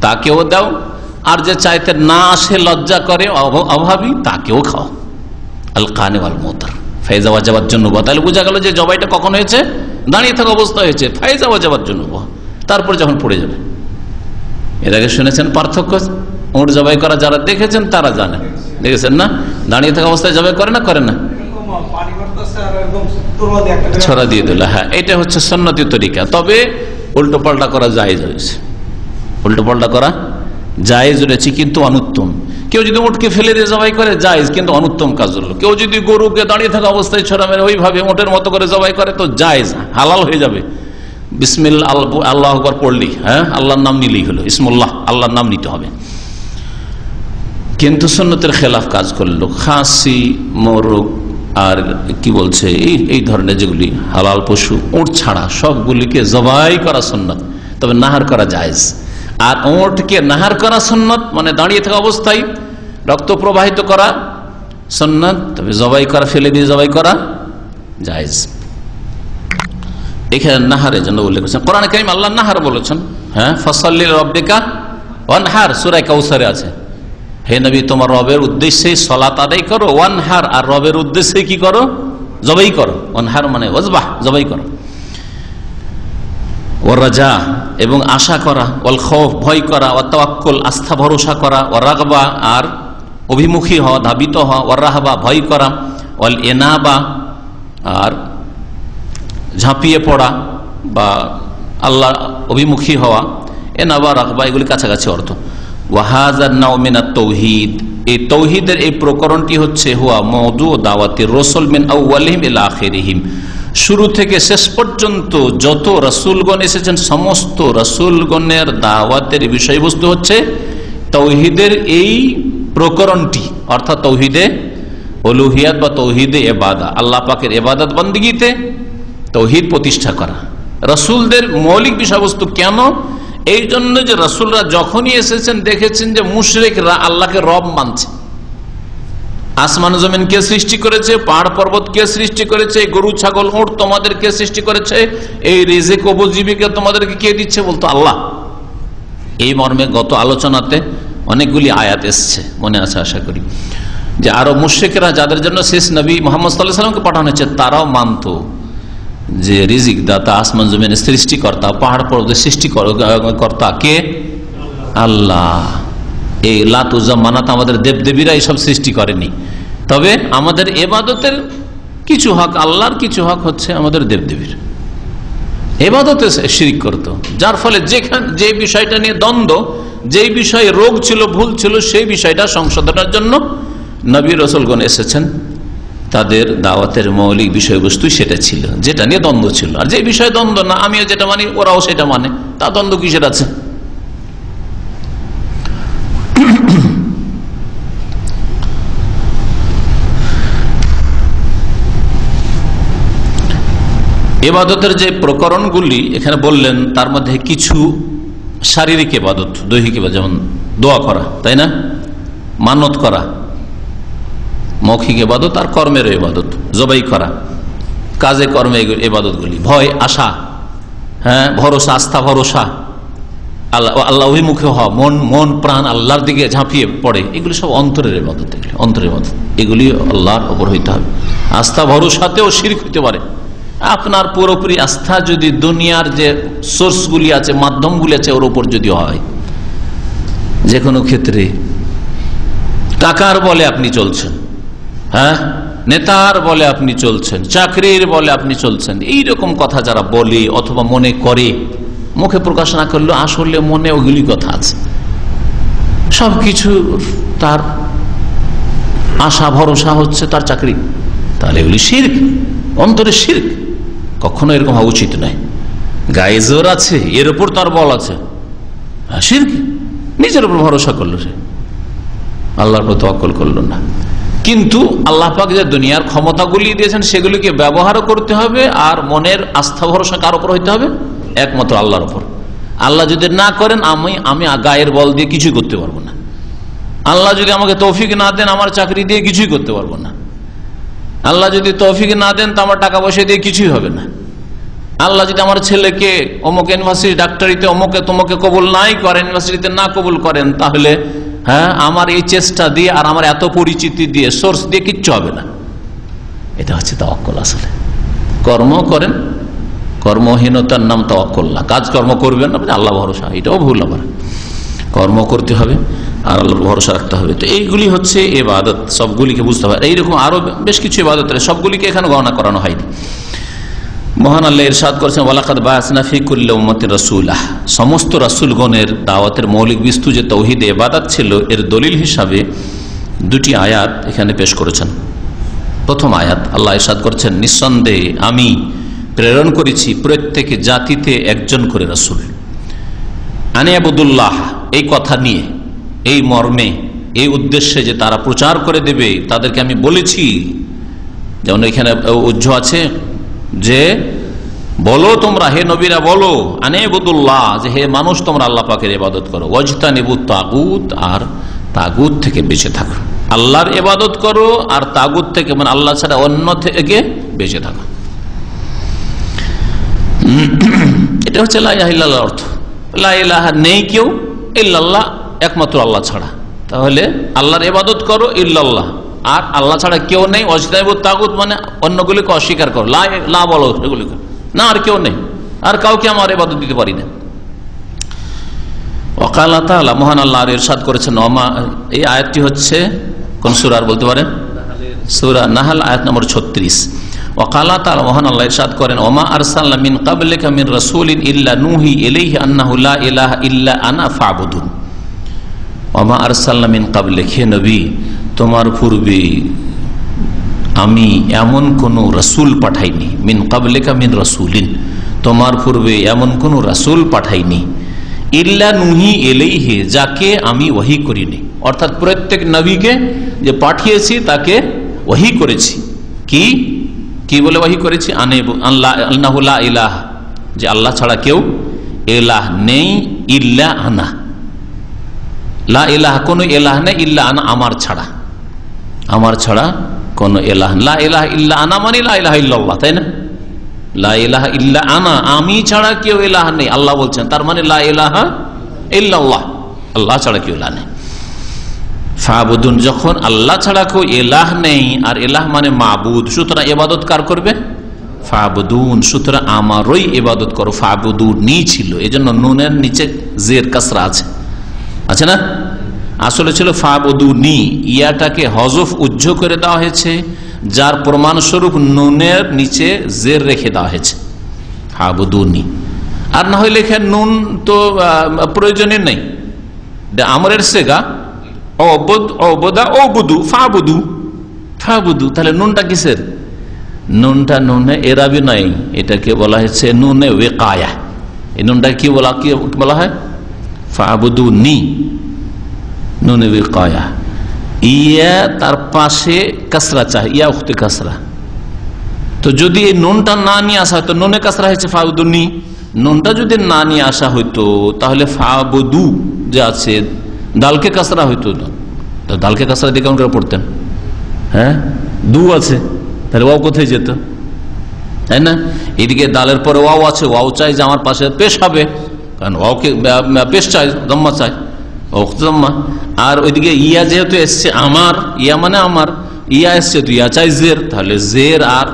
তাকেও দাও, আর যে চাইতে না আসে লজ্জা করে অভাবী তাকেও খাও। আল কানি ওয়াল মুতার ফায়জা ওয়াজাবাত জুনুবুহা। তাহলে বোঝা গেল যে জবাইটা কখন হয়েছে? দাঁড়িয়ে থাকা অবস্থা হয়েছে, ফায়জা ওয়াজাবাত জুনুবুহা। তারপর যখন পড়ে যাবে, এর আগে শুনেছেন পার্থক্য? উট জবাই করা যারা দেখেছেন তারা জানেন, দেখেছেন না? দাঁড়িয়ে থাকা অবস্থায় জবাই করে না, করে না, ছড়া দিয়ে দিল। হ্যাঁ, এটা হচ্ছে সুন্নতি তরিকা। তবে উল্টো পাল্টা করা জায়েজ হয়েছে, উল্টো পাল্টা করা জায়েজ রয়েছে, কিন্তু অনুত্তম। কেউ যদি উটকে ফেলে দিয়ে জবাই করে জায়েজ, কিন্তু অনুত্তম কাজ হলো। কেউ যদি গরুকে দাঁড়িয়ে থাকা অবস্থায় ছড়া মেরে ওইভাবে উটের মতো করে জবাই করে তো জায়েজ, হালাল হয়ে যাবে। বিসমিল্লাহ আল্লাহু আকবার পড়লি, হ্যাঁ, আল্লাহর নাম নিলেই হলো, ইসমুল্লাহ, আল্লাহর নাম নিতে হবে। কিন্তু সুন্নতের খেলাফ কাজ করলো, খাসি, মোরগ আর কি বলছে এই ধরনের যেগুলি হালাল পশু, উট ছাড়া সবগুলিকে জবাই করা সুন্নত, তবে নাহার করা জায়েজ। আর উটকে নাহার করা সুন্নত মানে দাঁড়িয়ে থাকা অবস্থায় রক্ত প্রবাহিত করা সুন্নত, তবে জবাই করা, ফেলে দিয়ে জবাই করা জায়েজ। এখানে নাহারের জন্য উল্লেখ করেছেন কোরআনে কারীম, আল্লাহ নাহার বলেছেন। হ্যাঁ, ফাসাল্লি লিরাব্বিকা ওয়ানহার, সূরা কাউসারে আছে, হে নবী তোমার রবের উদ্দেশ্যে সালাত আদায় করো, ওয়ানহার, আর রবের উদ্দেশ্যে কি করো? জবাই করো। ওয়ানহার মানে ওয়াজবাহ, জবাই করো। ওয়ার রাজা, এবং আশা করা, ওয়াল খৌফ, ভয় করা, ওয়া তাওয়াক্কুল, আস্থা ভরসা করা, ওয়া রাগবা, আর অভিমুখী হওয়া, ধাবিত হওয়া, ওয়া রাহবা, ভয় করা, ওয়াল ইনাবা, আর ঝাঁপিয়ে পড়া বা আল্লাহ অভিমুখী হওয়া, এনাবা রাগবা, এগুলি কাছাকাছি অর্থ। ওয়াহাজার নাও মিনাত তাওহীদ, এই তাওহীদের এই প্রকরণটি হচ্ছে হুয়া মওদু দাওয়াতির রাসূল মিন আউয়ালিহিম ইলা আখিরিহিম, শুরু থেকে শেষ পর্যন্ত যত রাসূলগণ এসেছেন সমস্ত রাসূলগণের দাওয়াতের বিষয়বস্তু হচ্ছে তাওহীদের এই প্রকরণটি, অর্থাৎ তাওহীদে উলুহিয়াত বা তাওহীদে ইবাদত, আল্লাহ পাকের ইবাদত বন্দেগীতে তাওহীদ প্রতিষ্ঠা করা। রাসূলদের মৌলিক বিষয়বস্তু কেন? এই জন্য যে রাসূলরা যখনই এসেছেন দেখেছেন যে মুশরিকরা আল্লাহকে রব মানছে, আসমান জমিন কে সৃষ্টি করেছে, পাহাড় পর্বত কে সৃষ্টি করেছে, গরু ছাগল উট তোমাদের কে সৃষ্টি করেছে, এই রিজিক উপজীবিকা তোমাদেরকে কে দিচ্ছে, বলতো আল্লাহ। এই মর্মে গত আলোচনাতে অনেকগুলি আয়াত এসছে, মনে আছে আশা করি, যে আরো মুশরিকরা যাদের জন্য শেষ নবী মুহাম্মদ সাল্লাল্লাহু আলাইহি ওয়াসাল্লামকে পাঠানো হয়েছে তারাও মানতো যে রিজিক দাতা, আসমান জমিনের সৃষ্টিকর্তা, পাহাড় পর্বতের সৃষ্টিকর্তা কে, আল্লাহ। এই লাত উজ্জা মানাত আমাদের দেবদেবীরা এইসব সৃষ্টি করেনি, তবে আমাদের ইবাদতের কিছু হক আল্লাহর, কিছু হক হচ্ছে আমাদের দেবদেবীর। ইবাদতে শিরক করত, যার ফলে যে বিষয়টা নিয়ে দ্বন্দ্ব, যেই বিষয়ে রোগ ছিল, ভুল ছিল, সেই বিষয়টা সংশোধনের জন্য নবী রাসূলগণ এসেছেন। তাদের দাওয়াতের মৌলিক বিষয়বস্তু সেটা ছিল, যেটা নিয়ে দ্বন্দ্ব ছিল। আর যে বিষয়ে দ্বন্দ্ব না, আমিও যেটা মানি ওরাও সেটা মানে, তা দ্বন্দ্ব কিসের আছে? ইবাদতের যে প্রকরণগুলি এখানে বললেন, তার মধ্যে কিছু শারীরিক ইবাদত, দৈহিক ইবাদত, যেমন দোয়া করা, তাই না, মানত করা, মৌখিক ইবাদত, আর কর্মের ইবাদত, জবাই করা, কাজে কর্মে ইবাদতগুলি, ভয় আশা, হ্যাঁ, ভরসা, আস্থা ভরসা, আল্লাহ অভিমুখে হওয়া, মন প্রাণ আল্লাহর দিকে ঝাঁপিয়ে পড়ে, এগুলি সব অন্তরের ইবাদত। অন্তরের ইবাদত এগুলি আল্লাহর ওপর হইতে হবে। আস্থা ভরসাতেও শিরক হইতে পারে। আপনার পুরোপুরি আস্থা যদি দুনিয়ার যে সোর্সগুলি আছে, মাধ্যমগুলি আছে, ওর উপর যদি হয়, যে কোনো ক্ষেত্রে টাকার বলে আপনি চলছেন, হ্যাঁ, নেতার বলে আপনি চলছেন, চাকরির বলে আপনি চলছেন, এইরকম কথা যারা বলে অথবা মনে করে, মুখে প্রকাশ না করলেও আসলে মনে ওগুলি কথা আছে, সবকিছু তার আশা ভরসা হচ্ছে তার চাকরি, তাহলে এগুলি শিরক, অন্তরে শিরক। কখনো এরকম হওয়া উচিত নয়। গায়ে জোর আছে, এর উপর তার বল আছে, শিরক। নিজের উপর ভরসা করলো সে, আল্লাহর উপর তাওয়াক্কুল করলো না। কিন্তু আল্লাহ পাক যে দুনিয়ার ক্ষমতাগুলি দিয়েছেন সেগুলিকে ব্যবহারও করতে হবে, আর মনের আস্থা ভরসা কার উপর হইতে হবে? একমাত্র আল্লাহর উপর। আল্লাহ যদি না করেন, আমি গায়ের বল দিয়ে কিছুই করতে পারবো না। আল্লাহ যদি আমাকে তৌফিক না দেন, আমার চাকরি দিয়ে কিছুই করতে পারবো না। আল্লাহ যদি তৌফিক না দেন, তো আমার টাকা পয়সা দিয়ে কিছুই হবে না। আল্লাহ যদি আমার ছেলেকে অমুক ইউনিভার্সিটি ডাক্তারিতে অমুকে তোমাকে কবুল নাই করেন, ইউনিভার্সিটিতে না কবুল করেন, তাহলে হ্যাঁ, আমার এই চেষ্টা দিয়ে আর আমার এত পরিচিতি দিয়ে, সোর্স দিয়ে কিচ্ছু হবে না। এটা হচ্ছে তাওয়াক্কুল। আসলে কর্ম করেন, কর্মহীনতার নাম তাওয়াক্কুল না। কাজকর্ম করবেন না, আল্লাহ ভরসা, এটাও ভুল। আবার কর্ম করতে হবে আর আল্লাহর ভরসা রাখতে হবে। তো এইগুলি হচ্ছে ইবাদত, সবগুলিকে বুঝতে হবে। এইরকম আরো বেশ কিছু ইবাদত, সবগুলিকে এখানে গণনা করানো হয়নি। মহান আল্লাহ ইরশাদ করেছেন, ওয়ালাকাদ বা'আসনা ফি কুল্লি উম্মাতিন রাসূলা। সমস্ত রাসূলগণের দাওয়াতের মৌলিক বস্তু যে তাওহীদ ইবাদত ছিল, এর দলিল হিসাবে দুটি আয়াত এখানে পেশ করেছেন। প্রথম আয়াত আল্লাহ ইরশাদ করেছেন, নিঃসন্দেহে আমি প্রেরণ করেছি প্রত্যেক জাতিতে একজন করে রাসূল। আনি আবুদুল্লাহ, এই কথা নিয়ে, এই মর্মে, এই উদ্দেশ্যে যে তারা প্রচার করে দেবে, তাদেরকে আমি বলেছি। যেমন এখানে উজ্জ্ব আছে যে বলো তোমরা, হে নবীরা বলো, আনি আবুদুল্লাহ, যে হে মানুষ তোমরা আল্লাহ পাকের ইবাদত করো, ওয়াজতানিবুত তাগুত, আর তাগুত থেকে বেঁচে থাকো। আল্লাহর ইবাদত করো আর তাগুত থেকে, মানে আল্লাহ ছাড়া অন্য থেকে বেঁচে থাকো। এটা হচ্ছে লা ইলাহা ইল্লাল্লাহর অর্থ। লা ইলাহা নেই কেউ ইল্লাল্লাহ, একমাত্র আল্লাহ ছাড়া। তাহলে আল্লাহর ইবাদত করো ইল্লাল্লাহ, আর আল্লাহ ছাড়া কেউ নেই। ওয়াজতানিবুত তাগুত মানে অন্যগুলিকে অস্বীকার করো, লা বলো এগুলিকে, না আর কেউ নেই, আর কাউকে আমার ইবাদত দিতে পারি না। ওয়াকালা তাআলা, মহান আল্লাহ ইরশাদ করেছেন, এই আয়াতটি হচ্ছে কোন সূরা বলতে পারেন? সূরা নাহল, আয়াত নম্বর 36। ওয়াকালা তাআলা, মহান আল্লাহ ইরশাদ করেন, ওমা আরসালনা মিন ক্বাবলিকা মিন রাসূলিন ইল্লা নূহি ইলাইহি আন্নাহু লা ইলাহা ইল্লা আনা ফা'বুদুন। ওমা আরসালনা মিন ক্বাবলিক, হে নবী তোমার পূর্বে আমি এমন কোন রাসূল পাঠাইনি। মিন ক্বাবলিকা মিন রাসূলিন, তোমার পূর্বে এমন কোন রাসূল পাঠাইনি। ইল্লা নূহি ইলাইহি, যাকে আমি ওহী করিনি। অর্থাৎ প্রত্যেক নবীকে যে পাঠিয়েছি তাকে ওহী করেছি। কি বলে ওহী করেছি? আন্নাহু লা ইলাহা, যে আল্লাহ ছাড়া কেউ ইলাহ নেই, ইল্লা আনা, লা ইলাহা, কোন ইলাহ নেই, ইল্লা আনা, আমার ছাড়া। আমার ছাড়া কোন এলাহ, লা ইলাহা ইল্লা আনা মানে লা ইলাহা ইল্লাল্লাহ, তাই না? লা ইলাহা ইল্লা আনা, আমি ছাড়া কেউ ইলাহ নেই, আল্লাহ বলছেন, তার মানে লা ইলাহা ইল্লাল্লাহ, আল্লাহ ছাড়া কেউ ইলাহ নেই। ফাবুদুন, যখন আল্লাহ ছাড়া কেউ ইলাহ নেই, আর ইলাহ মানে মাবুদ, সুতরাং ইবাদত কার করবে? ফাবুদুন, সুতরাং আমারই ইবাদত করো। ফাবুদুনি ছিল, এজন্য নুনের নিচে জের কাসরা আছে না? আসলে ছিল ফাবুদুনি, ইয়াটাকে হজফ উজ্জ করে দেওয়া হয়েছে, যার প্রমাণস্বরূপ নুনের নিচে জের রেখে দেওয়া হয়েছে, ফাবুদুনি। আর না হয় লেখেন নুন তো প্রয়োজনীয় নেই, আমরের সেগা ফাবুদু, তাহলে নুনটা কিসের? নুনটা নুনে এরাবি নাই, এটাকে বলা হয়েছে নুনে ওয়েকায়া। এই নুনটা কি বলা হয়? ফাবুদুনি, নুনে ওয়েকায়া। ইয়া তার পাশে কাসরা চাই, ইয়া উখতে কাসরা। তো যদি এই নুনটা না নিয়ে আসা হয়তো, নুনে কাসরা হয়েছে ফাবুদুনি, নুনটা যদি না নিয়ে আসা হইতো তাহলে ফাবুদু যে আছে দালকে কাসরা হইতো, তো দালকে কাসরা দিয়ে কেমন করে পড়তেন? হ্যাঁ, দু আছে, তাহলে ওয়াও কোথায় যেত, তাই না? এদিকে দালের পরে ওয়াও আছে, ওয়াও চাই যে আমার পাশে পেশ হবে, কারণ ওয়াওকে পেশ চাই, দম্মা চাই, দম্মা। আর ওইদিকে ইয়া যেহেতু এসছে আমার, ইয়া মানে আমার, ইয়া এসছে তো ইয়া চাই জের, তাহলে জের আর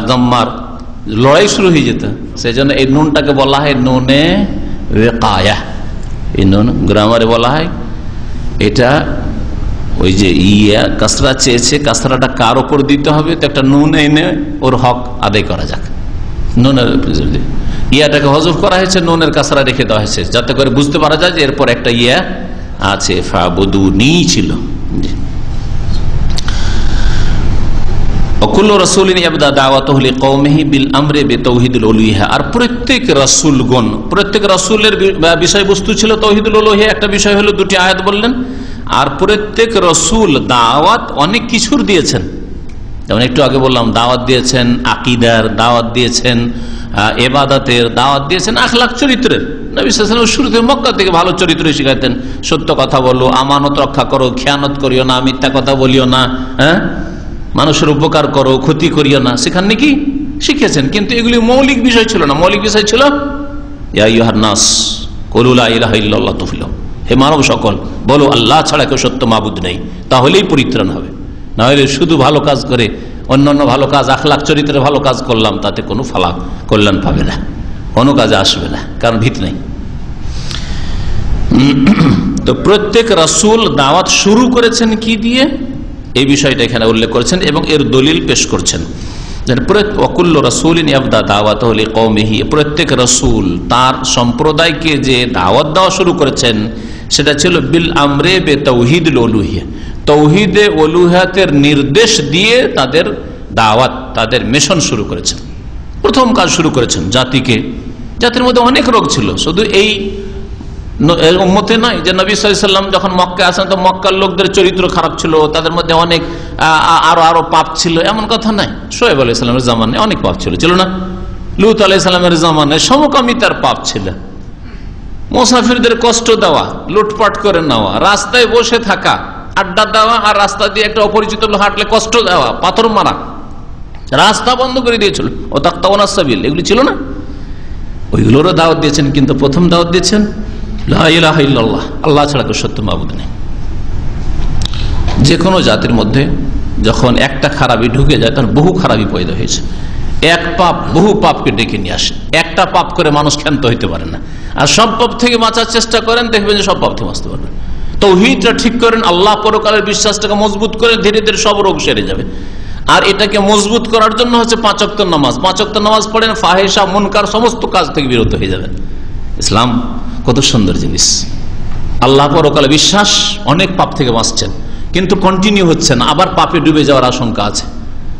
দম্মার লড়াই শুরু হয়ে যেত। সেই জন্য এই নুনটাকে বলা হয় নুনে ওয়েকায়া। এই নুন গ্রামারে বলা হয়, এটা ওই যে ইয়া কাসরা চেয়েছে, কাসরাটা কার ওপর দিতে হবে, তো একটা নুন এনে ওর হক আদায় করা যাক। নুনের ইয়াটাকে হজফ করা হয়েছে, নুনের কাসরা রেখে দেওয়া হয়েছে, যাতে করে বুঝতে পারা যায় যে এরপর একটা ইয়া আছে, ফাবুদুনি ছিল। আর প্রত্যেক রাসূলগণ, প্রত্যেক রাসূলের বিষয়বস্তু ছিল তাওহীদুল উলুহিয়া। একটা বিষয় হলো, দুটি আয়াত বললেন। আর প্রত্যেক রাসূল দাওয়াত অনেক কিছুর দিয়েছেন, যেমন একটু আগে বললাম, দাওয়াত দিয়েছেন আকীদার, দাওয়াত দিয়েছেন ইবাদতের, দাওয়াত দিয়েছেন আখলাক চরিত্রের। নবী সাল্লাল্লাহু আলাইহি ওয়াসাল্লাম শুরুতে মক্কা থেকে ভালো চরিত্র শিখাতেন, সত্য কথা বলো, আমানত রক্ষা করো, খেয়ানত করিও না, মিথ্যা কথা বলিও না, হ্যাঁ, মানুষের উপকার করো, ক্ষতি করিও না, সেখানে কি শিখেছেন। কিন্তু এগুলি মৌলিক বিষয় ছিল না। মৌলিক বিষয় ছিল ইয়া আইয়ুহান নাস কুলু লা ইলাহা ইল্লাল্লাহ তুফলিহু, হে মানব সকল বলো আল্লাহ ছাড়া কেউ সত্য মাবুদ নেই, তাহলেই পরিত্রাণ হবে। না হলে শুধু ভালো কাজ করে অন্যান্য ভালো কাজ, আখলাক চরিত্রে ভালো কাজ করলাম, তাতে কোনো ফালাক কল্যাণ পাবে না, কোনো কাজে আসবে না, কারণ ভিত নেই। তো প্রত্যেক রাসূল দাওয়াত শুরু করেছেন কি দিয়ে, এই বিষয়টা এখানে উল্লেখ করেছেন এবং এর দলিল পেশ করছেন। প্রত্যেক রাসূল তার সম্প্রদায়কে যে দাওয়াত দেওয়া শুরু করেছেন সেটা ছিল বিল আমরে বে তাওহীদুল উলুহিয়া, তাওহীদে উলুহিয়াতের নির্দেশ দিয়ে তাদের দাওয়াত, তাদের মিশন শুরু করেছেন। প্রথম কাজ শুরু করেছেন জাতিকে। জাতির মধ্যে অনেক রোগ ছিল, শুধু এই উম্মতে নয় যে নবী সাল্লাল্লাহু আলাইহি ওয়াসাল্লাম যখন মক্কায় আসেন তো মক্কার লোকদের চরিত্র খারাপ ছিল, তাদের মধ্যে অনেক আরো পাপ ছিল, এমন কথা নাই। শোয়েব আলাইহিস সালামের জামানায় অনেক পাপ ছিল না? লূত আলাইহিস সালামের জামানায় সমকামিতার পাপ ছিল, মুসাফিরদের কষ্ট দেওয়া, লুটপাট করে নেওয়া, রাস্তায় বসে থাকা, আড্ডা দেওয়া, আর রাস্তা দিয়ে একটা অপরিচিত লোক হাঁটলে কষ্ট দেওয়া, পাথর মারা, রাস্তা বন্ধ করে দিয়েছিল, ও তাকতাওয়ানাস সাবিল, এগুলি ছিল না? ওইগুলোরও দাওয়াত দিয়েছেন, কিন্তু প্রথম দাওয়াত দিয়েছেন লা ইলাহা ইল্লাল্লাহ, আল্লাহ ছাড়া কেউ সত্য মাবুদ নেই। যে কোনো জাতির মধ্যে যখন একটা খারাপি ঢুকে যায় তখন বহু খারাপি পয়দা হয়েছে। এক পাপ বহু পাপকে ডেকে নিয়ে আসে। একটা পাপ করে মানুষ ক্ষান্ত হইতে পারে না, আর সব পাপ থেকে বাঁচার চেষ্টা করেন, দেখবেন যে সব পাপ থেকে বাঁচতে পারবেন। তাওহীদটা ঠিক করেন, আল্লাহ পরকালের বিশ্বাসটাকে মজবুত করে, ধীরে ধীরে সব রোগ সেরে যাবে। আর এটাকে মজবুত করার জন্য হচ্ছে 5 ওয়াক্ত নামাজ। 5 ওয়াক্ত নামাজ পড়েন, ফাহেসা মুনকার সমস্ত কাজ থেকে বিরত হয়ে যাবেন। ইসলাম কত সুন্দর জিনিস। আল্লাহ পরকালে বিশ্বাস, অনেক পাপ থেকে বাঁচছেন, কিন্তু কন্টিনিউ হচ্ছে না, আবার পাপে ডুবে যাওয়ার আশঙ্কা আছে।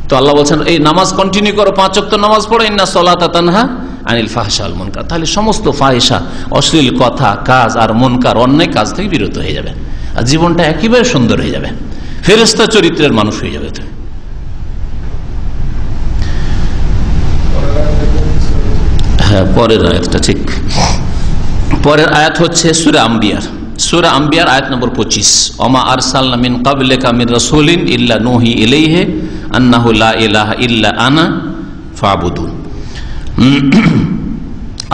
তো আল্লাহ বলছেন এই নামাজ কন্টিনিউ করো, 5 ওয়াক্ত নামাজ পড়ো, ইন্না সলাতা তানহা আনিল ফাহশা ওয়াল মুনকার। তাহলে সমস্ত ফাহেসা, অশ্লীল কথা, কাজ আর মুনকার, অন্যায় কাজ থেকে বিরত হয়ে যাবে, আর জীবনটা একেবারে সুন্দর হয়ে যাবে, ফেরেশতা চরিত্রের মানুষ হয়ে যাবে। হ্যাঁ, পরের আয়াতটা ঠিক। পরের আয়াত হচ্ছে সূরা আম্বিয়ার সূরা আম্বিয়ার আয়াত নম্বর 25, ওমা আরসালনা মিন ক্বাবলিকা মির রাসূলিন ইল্লা নূহি ইলাইহি আন্নাহু লা ইলাহা ইল্লা আনা ফাবুদুন।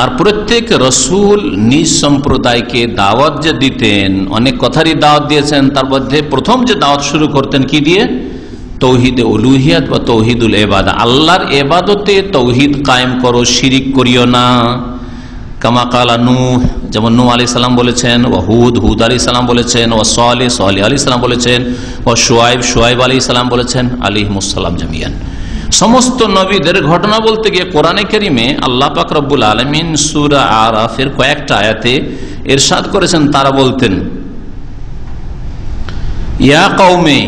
আর প্রত্যেক রসুল নিজ সম্প্রদায়কে দাওয়াত যে দিতেন, অনেক কথারই দাওয়াত দিয়েছেন, তার মধ্যে প্রথম যে দাওয়াত শুরু করতেন কি দিয়ে? তৌহিদে উলুহিয়াত বা তৌহিদুল ইবাদা, আল্লাহর ইবাদতে তৌহিদ কায়েম করো, শিরিক করিও না। কামা কালা নূহ, যেমন নূহ আলাইহিস সালাম বলেছেন, ও হুদ আলাইহিস সালাম বলেছেন, ও সালেহ আলাইহিস সালাম বলেছেন, ও শুআয়ব আলাইহিস সালাম বলেছেন, আলাইহিমুস সালাম জামিয়ান। সমস্ত নবীদের ঘটনা বলতে গিয়ে কোরআনে কারিমে আল্লাহ পাক রব্বুল আলামিন সূরা আরাফের কয়েকটা আয়াতে ইরশাদ করেছেন, তারা বলতেন ইয়া কওমি,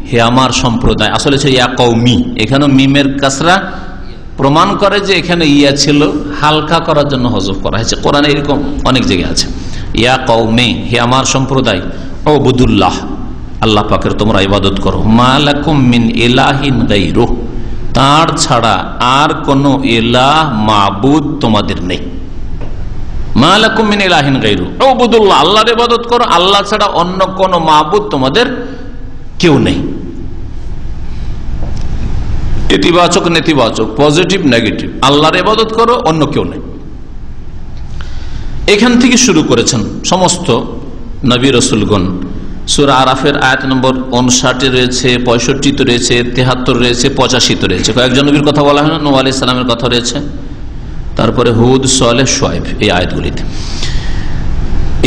হে আমার সম্প্রদায়। আসলে ছিল ইয়া কওমি, এখানে মিমের কাসরা প্রমাণ করে যে এখানে ইয়া ছিল, হালকা করার জন্য হযফ করা হয়েছে। কোরআনে এরকম অনেক জায়গায় আছে। ইয়া কওমি, হে আমার সম্প্রদায়, উবুদুল্লাহ, আল্লাহ পাকের তোমরা ইবাদত করো, মা লাকুম মিন ইলাহিন গায়রুহু, তার ছাড়া আর কোন ইলাহ মাবুদ তোমাদের নেই। মা লাকুম মিন ইলাহিন গায়রুহু উবুদুল্লাহ, আল্লাহর ইবাদত করো, আল্লাহ ছাড়া অন্য কোন মাবুদ তোমাদের কেউ নেই। ইতিবাচক নেতিবাচক, পজিটিভ নেগেটিভ, আল্লাহর ইবাদত করো, অন্য কেউ নেই। এখান থেকে শুরু করেছেন সমস্ত নবী রাসূলগণ। সূরা আরাফের আয়াত নম্বর 59 রয়েছে, 65 রয়েছে, 73 রয়েছে, 85 রয়েছে। কয়েকজন নবীর কথা বলা হয় না, নূহ আলাইহিস সালামের কথা রয়েছে, তারপরে হুদ, সালেহ, শুআয়ব, এই আয়াতগুলিতে।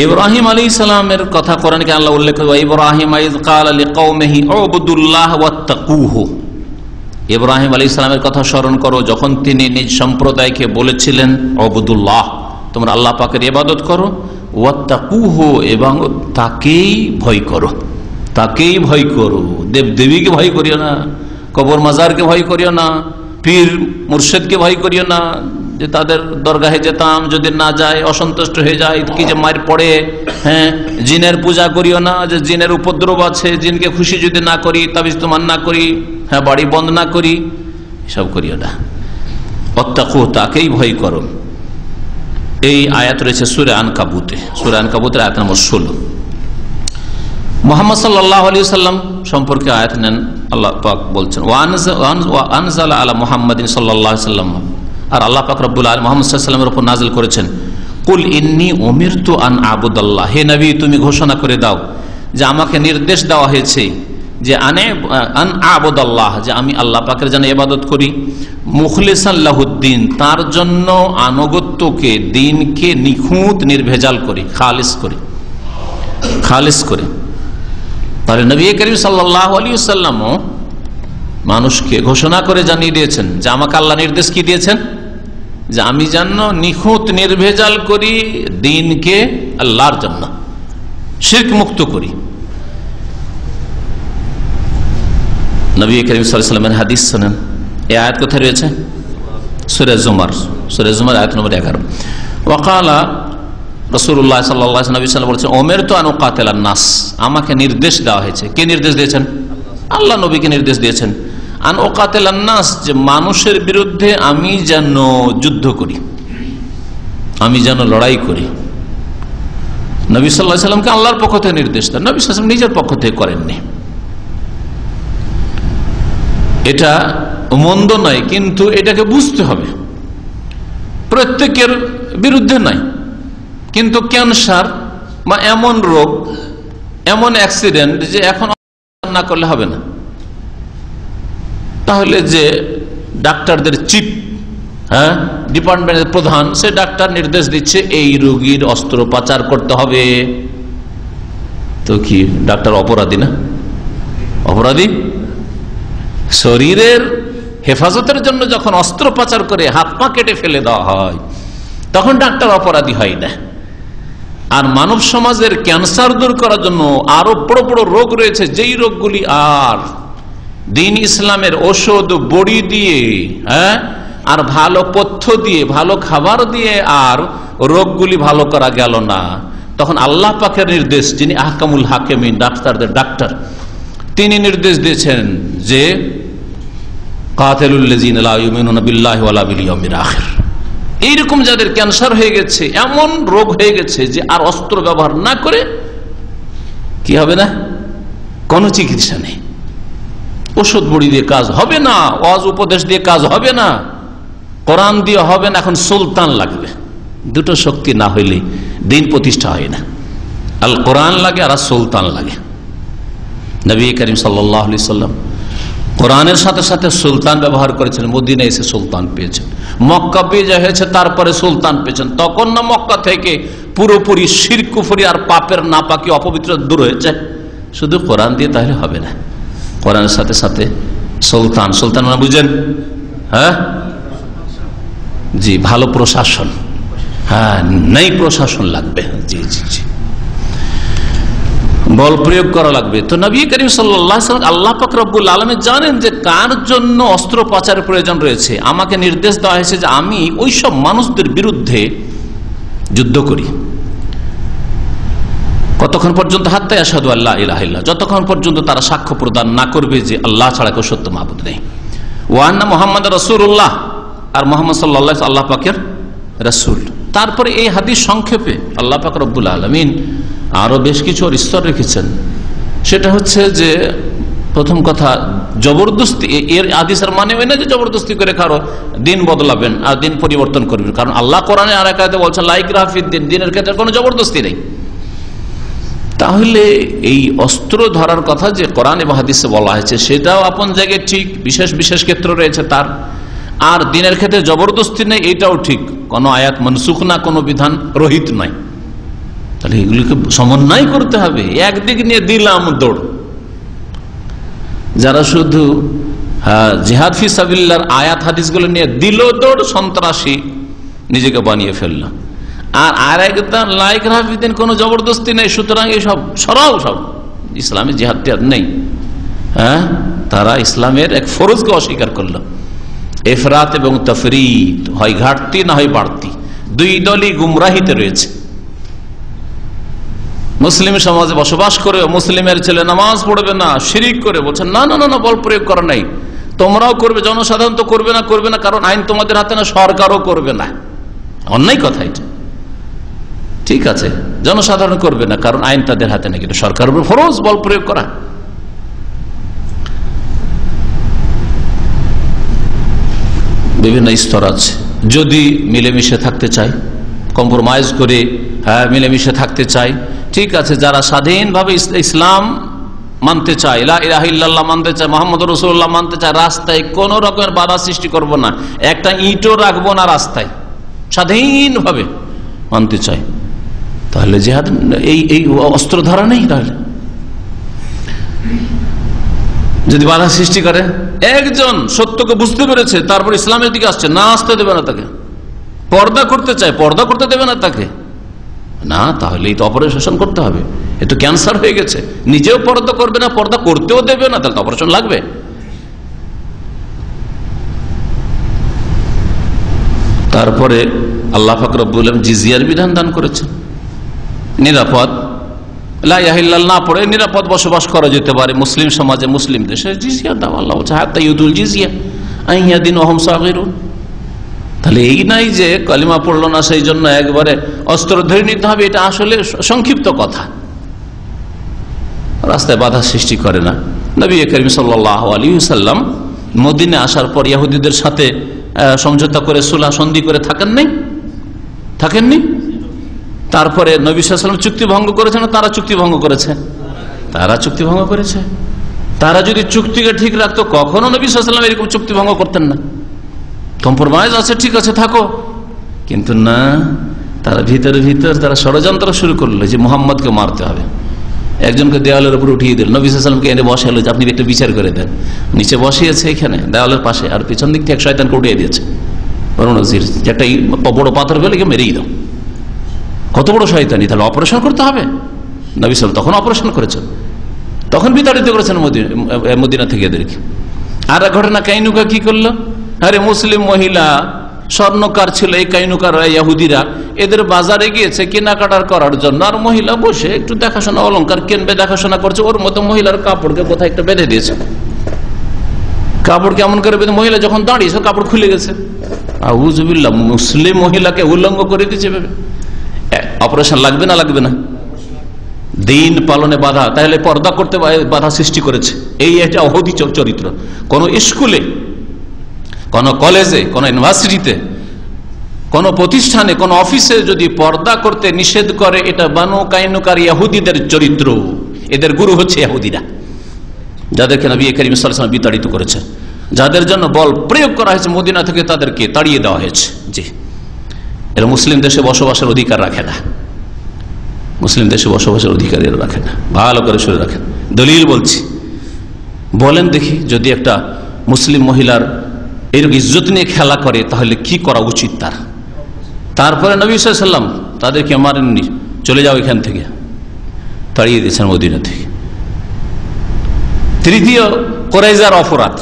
ইব্রাহিম আলাইহিস সালামের কথা কোরআনে আল্লাহ উল্লেখ করে, ইব্রাহিম ইয ক্বালা লিকওমিহি উবুদুল্লাহ ওয়াত্তাকুহু, ইব্রাহিম আলাইহিস সালামের কথা স্মরণ করো যখন তিনি নিজ সম্প্রদায়কে বলেছিলেন উবুদুল্লাহ, তোমরা আল্লাহ পাকের ইবাদত করো, ওয়াত্তাকুহু, এবং তাকেই ভয় করো, তাকেই ভয় করো। দেবদেবীকে ভয় করিও না, কবর মাজারকে ভয় করিও না, পীর মুর্শিদকে ভয় করিও না, যে তাদের দরগাহে যেতাম, যদি না যায় অসন্তুষ্ট হয়ে যায় কি যে মার পড়ে। হ্যাঁ, জিনের পূজা করিও না, যে জিনের উপদ্রব আছে, জিনকে খুশি যদি না করি, তাবিজ তোমার না করি, হ্যাঁ বাড়ি বন্ধ না করি, এসব করিও না। ওয়াত্তাকুহু, তাকেই ভয় করো। এই আয়াত রয়েছে সূরা আনকাবুতে, সূরা আনকাবুতের আয়াত নম্বর 16। মুহাম্মদ সাল্লাল্লাহু আলাইহি ওয়াসাল্লাম সম্পর্কে আয়াত নেন, আল্লাহ পাক বলছেন ওয়া আনজালা আলা মুহাম্মাদিন সাল্লাল্লাহু আলাইহি ওয়াসাল্লাম, আর আল্লাহ পাক রব্বুল আলামিন মুহাম্মদ সাল্লাল্লাহু আলাইহি ওয়াসাল্লামের উপর নাযিল করেছেন, কুল ইন্নী উমিরতু আন আবুদাল্লাহ, হে নবী তুমি ঘোষণা করে দাও যে আমাকে নির্দেশ দেওয়া হয়েছে যে আন আবুদাল্লাহ, যে আমি আল্লাহ পাকের জন্য ইবাদত করি, মুখলিসান লাহুদ্দিন, তার জন্য আনুগত্যকে, দ্বীনকে নিখুঁত নির্ভেজাল করি, খালিস করে। তাহলে নবী করিম সাল্লাল্লাহু আলাইহি ওয়াসাল্লাম মানুষকে ঘোষণা করে জানিয়ে দিয়েছেন যে আমাকে আল্লাহ নির্দেশ কি দিয়েছেন, যে আমি যেন নিখুঁত নির্ভেজাল করি দ্বীনকে, আল্লাহর জন্য শিরক মুক্ত করি। নবী করিম সাল্লাল্লাহু আলাইহি ওয়াসাল্লামের হাদিস শুনেন, এই আয়াত কোথায় রয়েছে? সূরা জুমার আয়াত নম্বর 11। ওয়াকালা রাসূলুল্লাহ সাল্লাল্লাহু আলাইহি ওয়াসাল্লাম বলেছেন, উমিরতু আন উকাতিলান নাস, আমাকে নির্দেশ দেওয়া হয়েছে। কে নির্দেশ দিয়েছেন? আল্লাহ নবীকে নির্দেশ দিয়েছেন। আন উকাতিলান নাস, যে মানুষের বিরুদ্ধে আমি যেন যুদ্ধ করি, আমি যেন লড়াই করি। নবী সাল্লাল্লাহু আলাইহি ওয়াসাল্লামকে আল্লাহর পক্ষ থেকে নির্দেশ দেন, নবী সাল্লাল্লাহু আলাইহি ওয়াসাল্লাম নিজের পক্ষ থেকে করেননি। এটা মন্দ নয়, কিন্তু এটাকে বুঝতে হবে, প্রত্যেকের বিরুদ্ধে নয়। কিন্তু ক্যান্সার বা এমন রোগ, এমন অ্যাক্সিডেন্ট যে এখন না করলে হবে না, তাহলে যে ডাক্তারদের চিফ, হ্যাঁ ডিপার্টমেন্টের প্রধান, সে ডাক্তার নির্দেশ দিচ্ছে এই রোগীর অস্ত্রোপচার করতে হবে, তো কি ডাক্তার অপরাধী না? অপরাধী। শরীরের হেফাজতের জন্য যখন অস্ত্রোপচার করে হাত পা কেটে ফেলে দেওয়া হয়, তখন ডাক্তার অপরাধী হয় না। আর মানব সমাজের ক্যান্সার দূর করার জন্য আরো বড় বড় রোগ রয়েছে, যেই রোগগুলি আর দ্বীন ইসলামের ঔষধ বড়ি দিয়ে, হ্যাঁ, আর ভালো পথ্য দিয়ে, ভালো খাবার দিয়ে আর রোগগুলি ভালো করা গেল না, তখন আল্লাহ পাকের নির্দেশ, যিনি আহকামুল হাকিমিন, ডাক্তারদের ডাক্তার, তিনি নির্দেশ দিয়েছেন যে কাতিলুল্লাযিনা লা ইউমিনুনা বিল্লাহি ওয়ালা বিল ইয়াউমিল আখির। এইরকম যাদের ক্যান্সার হয়ে গেছে, এমন রোগ হয়ে গেছে যে আর অস্ত্র ব্যবহার না করে কি হবে না? কোনো চিকিৎসা নেই, ওষুধ বড়ি দিয়ে কাজ হবে না, ওয়াজ উপদেশ দিয়ে কাজ হবে না, কোরআন দিয়ে হবে না, এখন সুলতান লাগবে। দুটো শক্তি না হইলে দিন প্রতিষ্ঠা হয় না। আল কোরআন লাগে আর সুলতান লাগে। নবী করিম সাল্লাল্লাহু আলাইহি সাল্লাম কোরআনের সাথে সাথে সুলতান ব্যবহার করেছেন। মদিনা এসে সুলতান পেয়েছেন, মক্কা বিজয় হয়েছে তারপরে সুলতান পেয়েছেন। তখন না মক্কা থেকে পুরোপুরি শিরক কুফরি আর পাপের নাপাকি অপবিত্র দূর হয়েছে। শুধু কোরআন দিয়ে তাহলে হবে না, কোরআনের সাথে সাথে সুলতান। সুলতান মানে বুঝেন? হ্যাঁ জি, ভালো প্রশাসন, হ্যাঁ নেই প্রশাসন লাগবে। জি জি জি, বল প্রয়োগ করা লাগবে। তো নবী করিম সাল্লাল্লাহু আলাইহি ওয়াসাল্লাম আল্লাহ পাক রব্বুল আলামিন জানেন যে কার জন্য অস্ত্রোপচারের প্রয়োজন রয়েছে। আমাকে নির্দেশ দেওয়া হয়েছে যে আমি ওই সব মানুষদের বিরুদ্ধে যুদ্ধ করি। কতক্ষণ পর্যন্ত? হাত্তা আশহাদু আল্লা ইলাহা ইল্লাল্লাহ, যতক্ষণ পর্যন্ত তারা সাক্ষ্য প্রদান না করবে যে আল্লাহ ছাড়া কেউ সত্য মাবুদ নেই, ওয়া আন্না মুহাম্মাদুর রাসূলুল্লাহ, আর মুহাম্মদ সাল্লাল্লাহু আলাইহি ওয়াসাল্লাম আল্লাহ পাকের রাসূল। তারপরে এই হাদিস সংক্ষেপে আল্লাহ পাক রব্বুল আলামিন আরো বেশ কিছু স্তর রেখেছেন। সেটা হচ্ছে যে প্রথম কথা, জবরদস্তি। এর হাদিসের মানে হয় না যে জবরদস্তি করে কারো দিন বদলাবেন আর দিন পরিবর্তন করবেন, কারণ আল্লাহ কোরআনে আর এক আয়াতে বলছেন লা ইকরাহা ফিদ-দীন, দিনের ক্ষেত্রে কোনো জবরদস্তি নেই। তাহলে এই অস্ত্র ধরার কথা যে কোরআন এবং হাদিসে বলা হয়েছে সেটাও আপন জায়গায় ঠিক, বিশেষ বিশেষ ক্ষেত্র রয়েছে তার। আর দিনের ক্ষেত্রে জবরদস্তি নেই, এটাও ঠিক। কোনো আয়াত মনসুখ না, কোনো বিধান রহিত নয়। তাহলে এগুলিকে সমন্বয় করতে হবে। একদিক নিয়ে দিলাম দৌড়, যারা শুধু জিহাদ ফি সাবিলিল্লাহর আয়াত হাদিসগুলো নিয়ে দিল দৌড়, সন্ত্রাসী নিজেকে বানিয়ে ফেলল। আর একদম লা ইকরাহা ফিদ-দীন, কোনো জবরদস্তি নেই, সুতরাং এইসব সরাও, সব ইসলামে জিহাদ টিহাদ নেই। হ্যাঁ, তারা ইসলামের এক ফরজকে অস্বীকার করলো। ইফরাত এবং তাফরীত, হয় ঘাটতি না হয় বাড়তি, দুই দলই গুমরাহিতে রয়েছে। মুসলিম সমাজে বসবাস করে মুসলিমের ছেলে নামাজ পড়বে না, শিরিক করে, বলছেন না না না, বল প্রয়োগ করা নাই, তোমরাও করবে, জনসাধারণ তো করবে না, কারণ আইন তোমাদের হাতে না, সরকারও করবে না। অন্যায় কথা এটা। ঠিক আছে, জনসাধারণ করবে না কারণ আইন তাদের হাতে নাকি, সরকারের উপর ফরজ বল প্রয়োগ করা। বিভিন্ন স্তর আছে। যদি মিলেমিশে থাকতে চাই, কম্প্রোমাইজ করে, হ্যাঁ মিলেমিশে থাকতে চাই, ঠিক আছে। যারা স্বাধীনভাবে ইসলাম মানতে চায়, লা ইলাহা ইল্লাল্লাহ মানতে চায়, মুহাম্মদুর রাসূলুল্লাহ মানতে চায়, রাস্তায় কোন রকমের বাধা সৃষ্টি করব না, একটা ইটও রাখবো না রাস্তায়, স্বাধীনভাবে মানতে চাই, তাহলে জিহাদ এই অস্ত্র ধরা নেই। তাহলে যদি বাধা সৃষ্টি করে, একজন সত্যকে বুঝতে পেরেছে তারপর ইসলামের দিকে আসছে, না আসতে দেবে না তাকে। পর্দা করতে চায়, পর্দা করতে দেবে না তাকে, না, তাহলে এই তো অপারেশন করতে হবে, এ তো ক্যান্সার হয়ে গেছে। নিজেও পর্দা করবে না, পর্দা করতেও দেবে না, তাহলে তো অপারেশন লাগবে। তারপরে আল্লাহ পাক রব্বুল আলামিন জিজিয়ার বিধান দান করেছেন। নিরাপদ, লা ইলাহা ইল্লাল্লাহ না পড়ে নিরাপদ বসবাস করা যেতে পারে মুসলিম সমাজে, মুসলিম দেশে। জিজিয়া দাও, আল্লাহ বলছে হাত্তা ইউদুল জিজিয়া আন ইয়াদিন ওয়া হুম সাগিরুন। তাহলে এই নাই যে কালিমা পড়লো না সেই জন্য একবারে অস্ত্র ধরে নিতে হবে, এটা আসলে সংক্ষিপ্ত কথা। রাস্তায় বাধা সৃষ্টি করে না। নবী করিম সাল্লাল্লাহু আলাইহি ওয়াসাল্লাম মদিনায় আসার পর ইহুদিদের সাথে সমঝোতা করে, সুলহ সন্ধি করে থাকেননি। তারপরে নবী সাল্লাল্লাহু আলাইহি ওয়াসাল্লাম চুক্তি ভঙ্গ করেছেন, তারা চুক্তি ভঙ্গ করেছে, তারা যদি চুক্তিকে ঠিক রাখতো কখনো নবী সাল্লাল্লাহু আলাইহি ওয়াসাল্লাম এরকম চুক্তি ভঙ্গ করতেন না। কম্প্রোমাইজ আছে, ঠিক আছে থাকো, কিন্তু না, তারা ভিতর তারা ষড়যন্ত্র শুরু করলো যে মুহাম্মদকে মারতে হবে। একজনকে দেওয়ালের উপর উঠিয়ে দিল, নবী সাল্লাল্লাহু আলাইহি ওয়াসাল্লামকে এনে বসালো যে আপনি একটা বিচার করে দেন। নিচে বসিয়েছে এখানে দেওয়ালের পাশে, আর পিছন দিক থেকে শয়তানকে উঠিয়ে দিয়েছে। একটা বড় পাথর ফেলে মেরেই দাও, কত বড় শয়তানি। তাহলে অপারেশন করতে হবে। নবী সাল্লাল্লাহু তখন অপারেশন করেছেন, তখন বিতাড়িত করেছেন মদিনা থেকে এদেরকে। আর এক ঘটনা, কাইনুকা কি করলো, আরে মুসলিম মহিলা স্বর্ণকার ছিল, এই কাইনুকার ইহুদিরা এদের বাজারে গিয়েছে কেনাকাটার করার জন্য, আর মহিলা বসে একটু দেখাশোনা, অলংকার কিনবে, দেখাশোনা করছে। ওর মতো মহিলার কাপড়কে কোথায় একটা বেঁধে দিয়েছে। কাপড় কেমন করে বেঁধে, মহিলা যখন দাঁড়িয়েছে কাপড় খুলে গেছে। আউযুবিল্লাহ, মুসলিম মহিলাকে উলঙ্গ করে দিয়েছে। অপারেশন লাগবে না? দিন পালনে বাধা, তাহলে পর্দা করতে বাধা সৃষ্টি করেছে। এটা অহদি চরিত্র। কোন স্কুলে, কোন কলেজে, কোন ইউনিভার্সিটিতে, কোন প্রতিষ্ঠানে, কোন অফিসে যদি পর্দা করতে নিষেধ করে, এটা বানু কাইনুকার ইহুদিদের চরিত্র। এদের গুরু হচ্ছে ইহুদিরা, যাদেরকে নবী করিম সাল্লাল্লাহু আলাইহি ওয়াসাল্লাম বিতাড়িত করেছে, যাদের জন্য বল প্রয়োগ করা হয়েছে, মদিনা থেকে তাদেরকে তাড়িয়ে দেওয়া হয়েছে। জি, এরা মুসলিম দেশে বসবাসের অধিকার রাখে না, মুসলিম দেশে বসবাসের অধিকার এরা রাখে না। ভালো করে শুনে রাখেন, দলিল বলছি। বলেন দেখি, যদি একটা মুসলিম মহিলার এরকম ইজ্জত নিয়ে খেলা করে, তাহলে কি করা উচিত তার? তারপরে নবী সাল্লাল্লাহু আলাইহি ওয়াসাল্লাম তাদেরকে মারেননি, চলে যাও এখান থেকে, তাড়িয়ে দিয়েছেন মদিনা থেকে। তৃতীয়, কুরাইজার অপরাধ,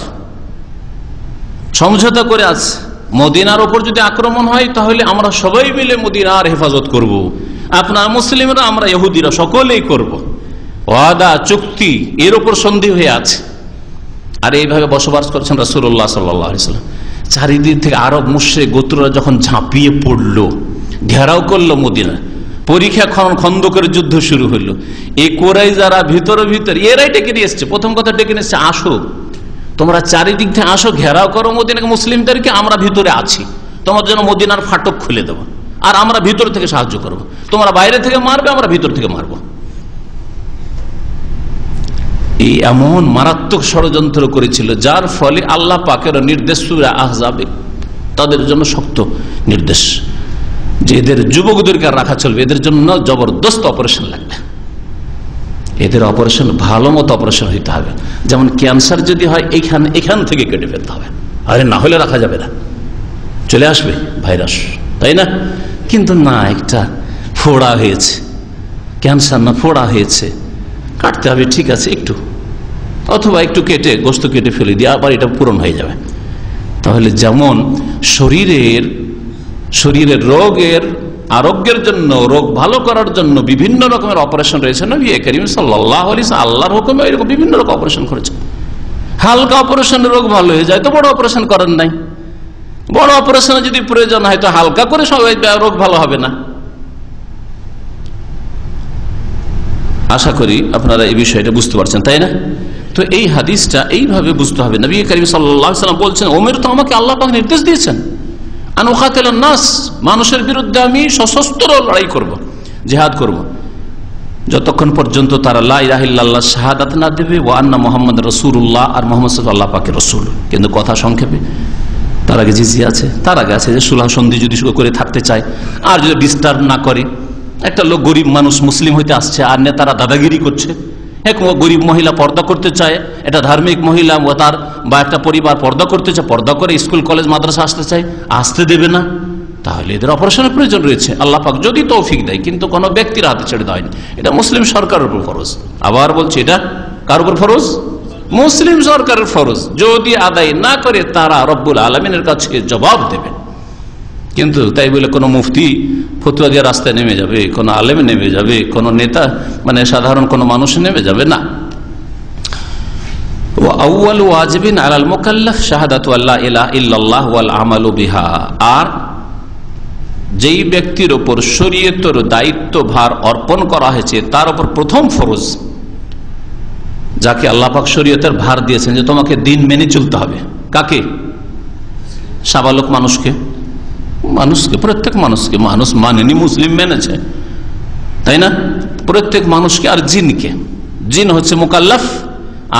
সমঝোতা করে আছে, মদিনার ওপর যদি আক্রমণ হয় তাহলে আমরা সবাই মিলে মদিনার হেফাজত করব, আপনার মুসলিমরা, আমরা ইহুদিরা সকলেই করব। ওয়াদা, চুক্তি, এর ওপর সন্ধি হয়ে আছে। আর এইভাবে বসবাস করছেন রাসূলুল্লাহ সাল্লাল্লাহু আলাইহি ওয়াসাল্লাম। চারিদিক থেকে আরব মুশরিক গোত্ররা যখন ঝাঁপিয়ে পড়লো, ঘেরাও করলো মদিনা, পরীক্ষা খন্দকের যুদ্ধ শুরু হলো। এই কুরাইজারা ভিতরে এরাই ডেকে নিয়ে এসছে, প্রথম কথা ডেকে নিয়ে এসছে, আসো তোমরা চারিদিক থেকে আসো, ঘেরাও করো মদিনাকে, মুসলিমদেরকে, আমরা ভিতরে আছি, তোমার জন্য মদিনার ফাটক খুলে দেবো, আর আমরা ভিতর থেকে সাহায্য করব। তোমরা বাইরে থেকে মারবে, আমরা ভিতর থেকে মারব। এই এমন মারাত্মক ষড়যন্ত্র করেছিল, যার ফলে আল্লাহ পাকের নির্দেশ সূরা আহজাবে তাদের জন্য শক্ত নির্দেশ যে এদের যুবকদেরকে রাখা চলবে, এদের জন্য জবরদস্ত অপারেশন লাগবে। এদের অপারেশন ভালো মতো অপারেশন হইতে হবে। যেমন ক্যান্সার যদি হয়, এখান থেকে কেটে ফেলতে হবে, আরে না হলে রাখা যাবে না, চলে আসবে ভাইরাস, তাই না? কিন্তু না, একটা ফোড়া হয়েছে, ক্যান্সার না ফোড়া হয়েছে, কাটতে হবে, ঠিক আছে একটু, অথবা একটু কেটে গোস্ত কেটে ফেলে দিয়ে আবার এটা পূরণ হয়ে যাবে। তাহলে যেমন শরীরের রোগের আরোগ্যের জন্য, রোগ ভালো করার জন্য বিভিন্ন রকমের অপারেশন রয়েছে। নবী করিম সাল্লাল্লাহু আলাইহি ওয়াসাল্লাম আল্লাহর হুকুমে এরকম বিভিন্ন রকম অপারেশন করেছেন। হালকা অপারেশনে রোগ ভালো হয়ে যায় তো বড় অপারেশন করেন নাই, বড় অপারেশনে যদি প্রয়োজন হয় তো হালকা করে সবাই রোগ ভালো হবে না। আশা করি আপনারা এই বিষয়টা বুঝতে পারছেন, তাই না? তো এই হাদিসটা এইভাবে বুঝতে হবে। নবী করিম সাল্লাল্লাহু আলাইহি ওয়াসাল্লাম বলছেন, ওমর তো আমাকে আল্লাহ পাক নির্দেশ দিয়েছেন, আন উকাতিলান নাস, মানুষের বিরুদ্ধে আমি সশস্ত্র লড়াই করব, জিহাদ করব, যতক্ষণ পর্যন্ত তারা লা ইলাহা ইল্লাল্লাহ শাহাদাত না দেবে, ওয়া আন্না মুহাম্মাদুর রাসূলুল্লাহ, আর মুহাম্মদ সাল্লাল্লাহু আলাইহি ওয়া সাল্লাম আল্লাহ পাকের রাসূল। কিন্তু কথা সংক্ষেপে, তার আগে জিজিয়া আছে, তার আগে আছে যে সুলহ সন্ধি যদি করে থাকতে চায়, আর যদি ডিস্টার্ব না করে। একটা লোক গরিব মানুষ মুসলিম হইতে আসছে, আর নেতারা দাদাগিরি করছে। এক গরিব মহিলা পর্দা করতে চায়, এটা ধার্মিক মহিলা তার বা একটা পরিবার পর্দা করতে চায়, পর্দা করে স্কুল কলেজ মাদ্রাসা আসতে চায়, আসতে দেবে না, তাহলে এদের অপারেশনের প্রয়োজন রয়েছে। আল্লাহ পাক যদি তৌফিক দেয়, কিন্তু কোনো ব্যক্তির হাতে ছেড়ে দেয়নি, এটা মুসলিম সরকারের উপর ফরজ। আবার বলছি, এটা কার উপর ফরজ? মুসলিম সরকারের ফরজ। যদি আদায় না করে, তারা রব্বুল আলামিনের কাছে জবাব দেবে। কিন্তু তাই বলে কোনো মুফতি ফতোয়া দিয়ে রাস্তায় নেমে যাবে, কোনো আলেম নেমে যাবে, কোনো নেতা মানে সাধারণ কোনো মানুষ নেমে যাবে না। আউয়াল ওয়াজিবিন আলাল মুকাল্লাফ শাহাদাতু আল্লা ইলাহা ইল্লাল্লাহ ওয়াল আমালু বিহা, আর যেই ব্যক্তির উপর শরীয়তের দায়িত্বভার অর্পণ করা হয়েছে, তার উপর প্রথম ফরজ, যাকে আল্লাহ পাক শরীয়তের ভার দিয়েছেন যে তোমাকে দিন মেনে চলতে হবে। কাকে? সাবালক মানুষকে, প্রত্যেক মানুষকে। মানুষ মানেনি, মুসলিম মেনেছে, তাই না? প্রত্যেক মানুষকে। আর জিনকে, জিন হচ্ছে মুকাল্লাফ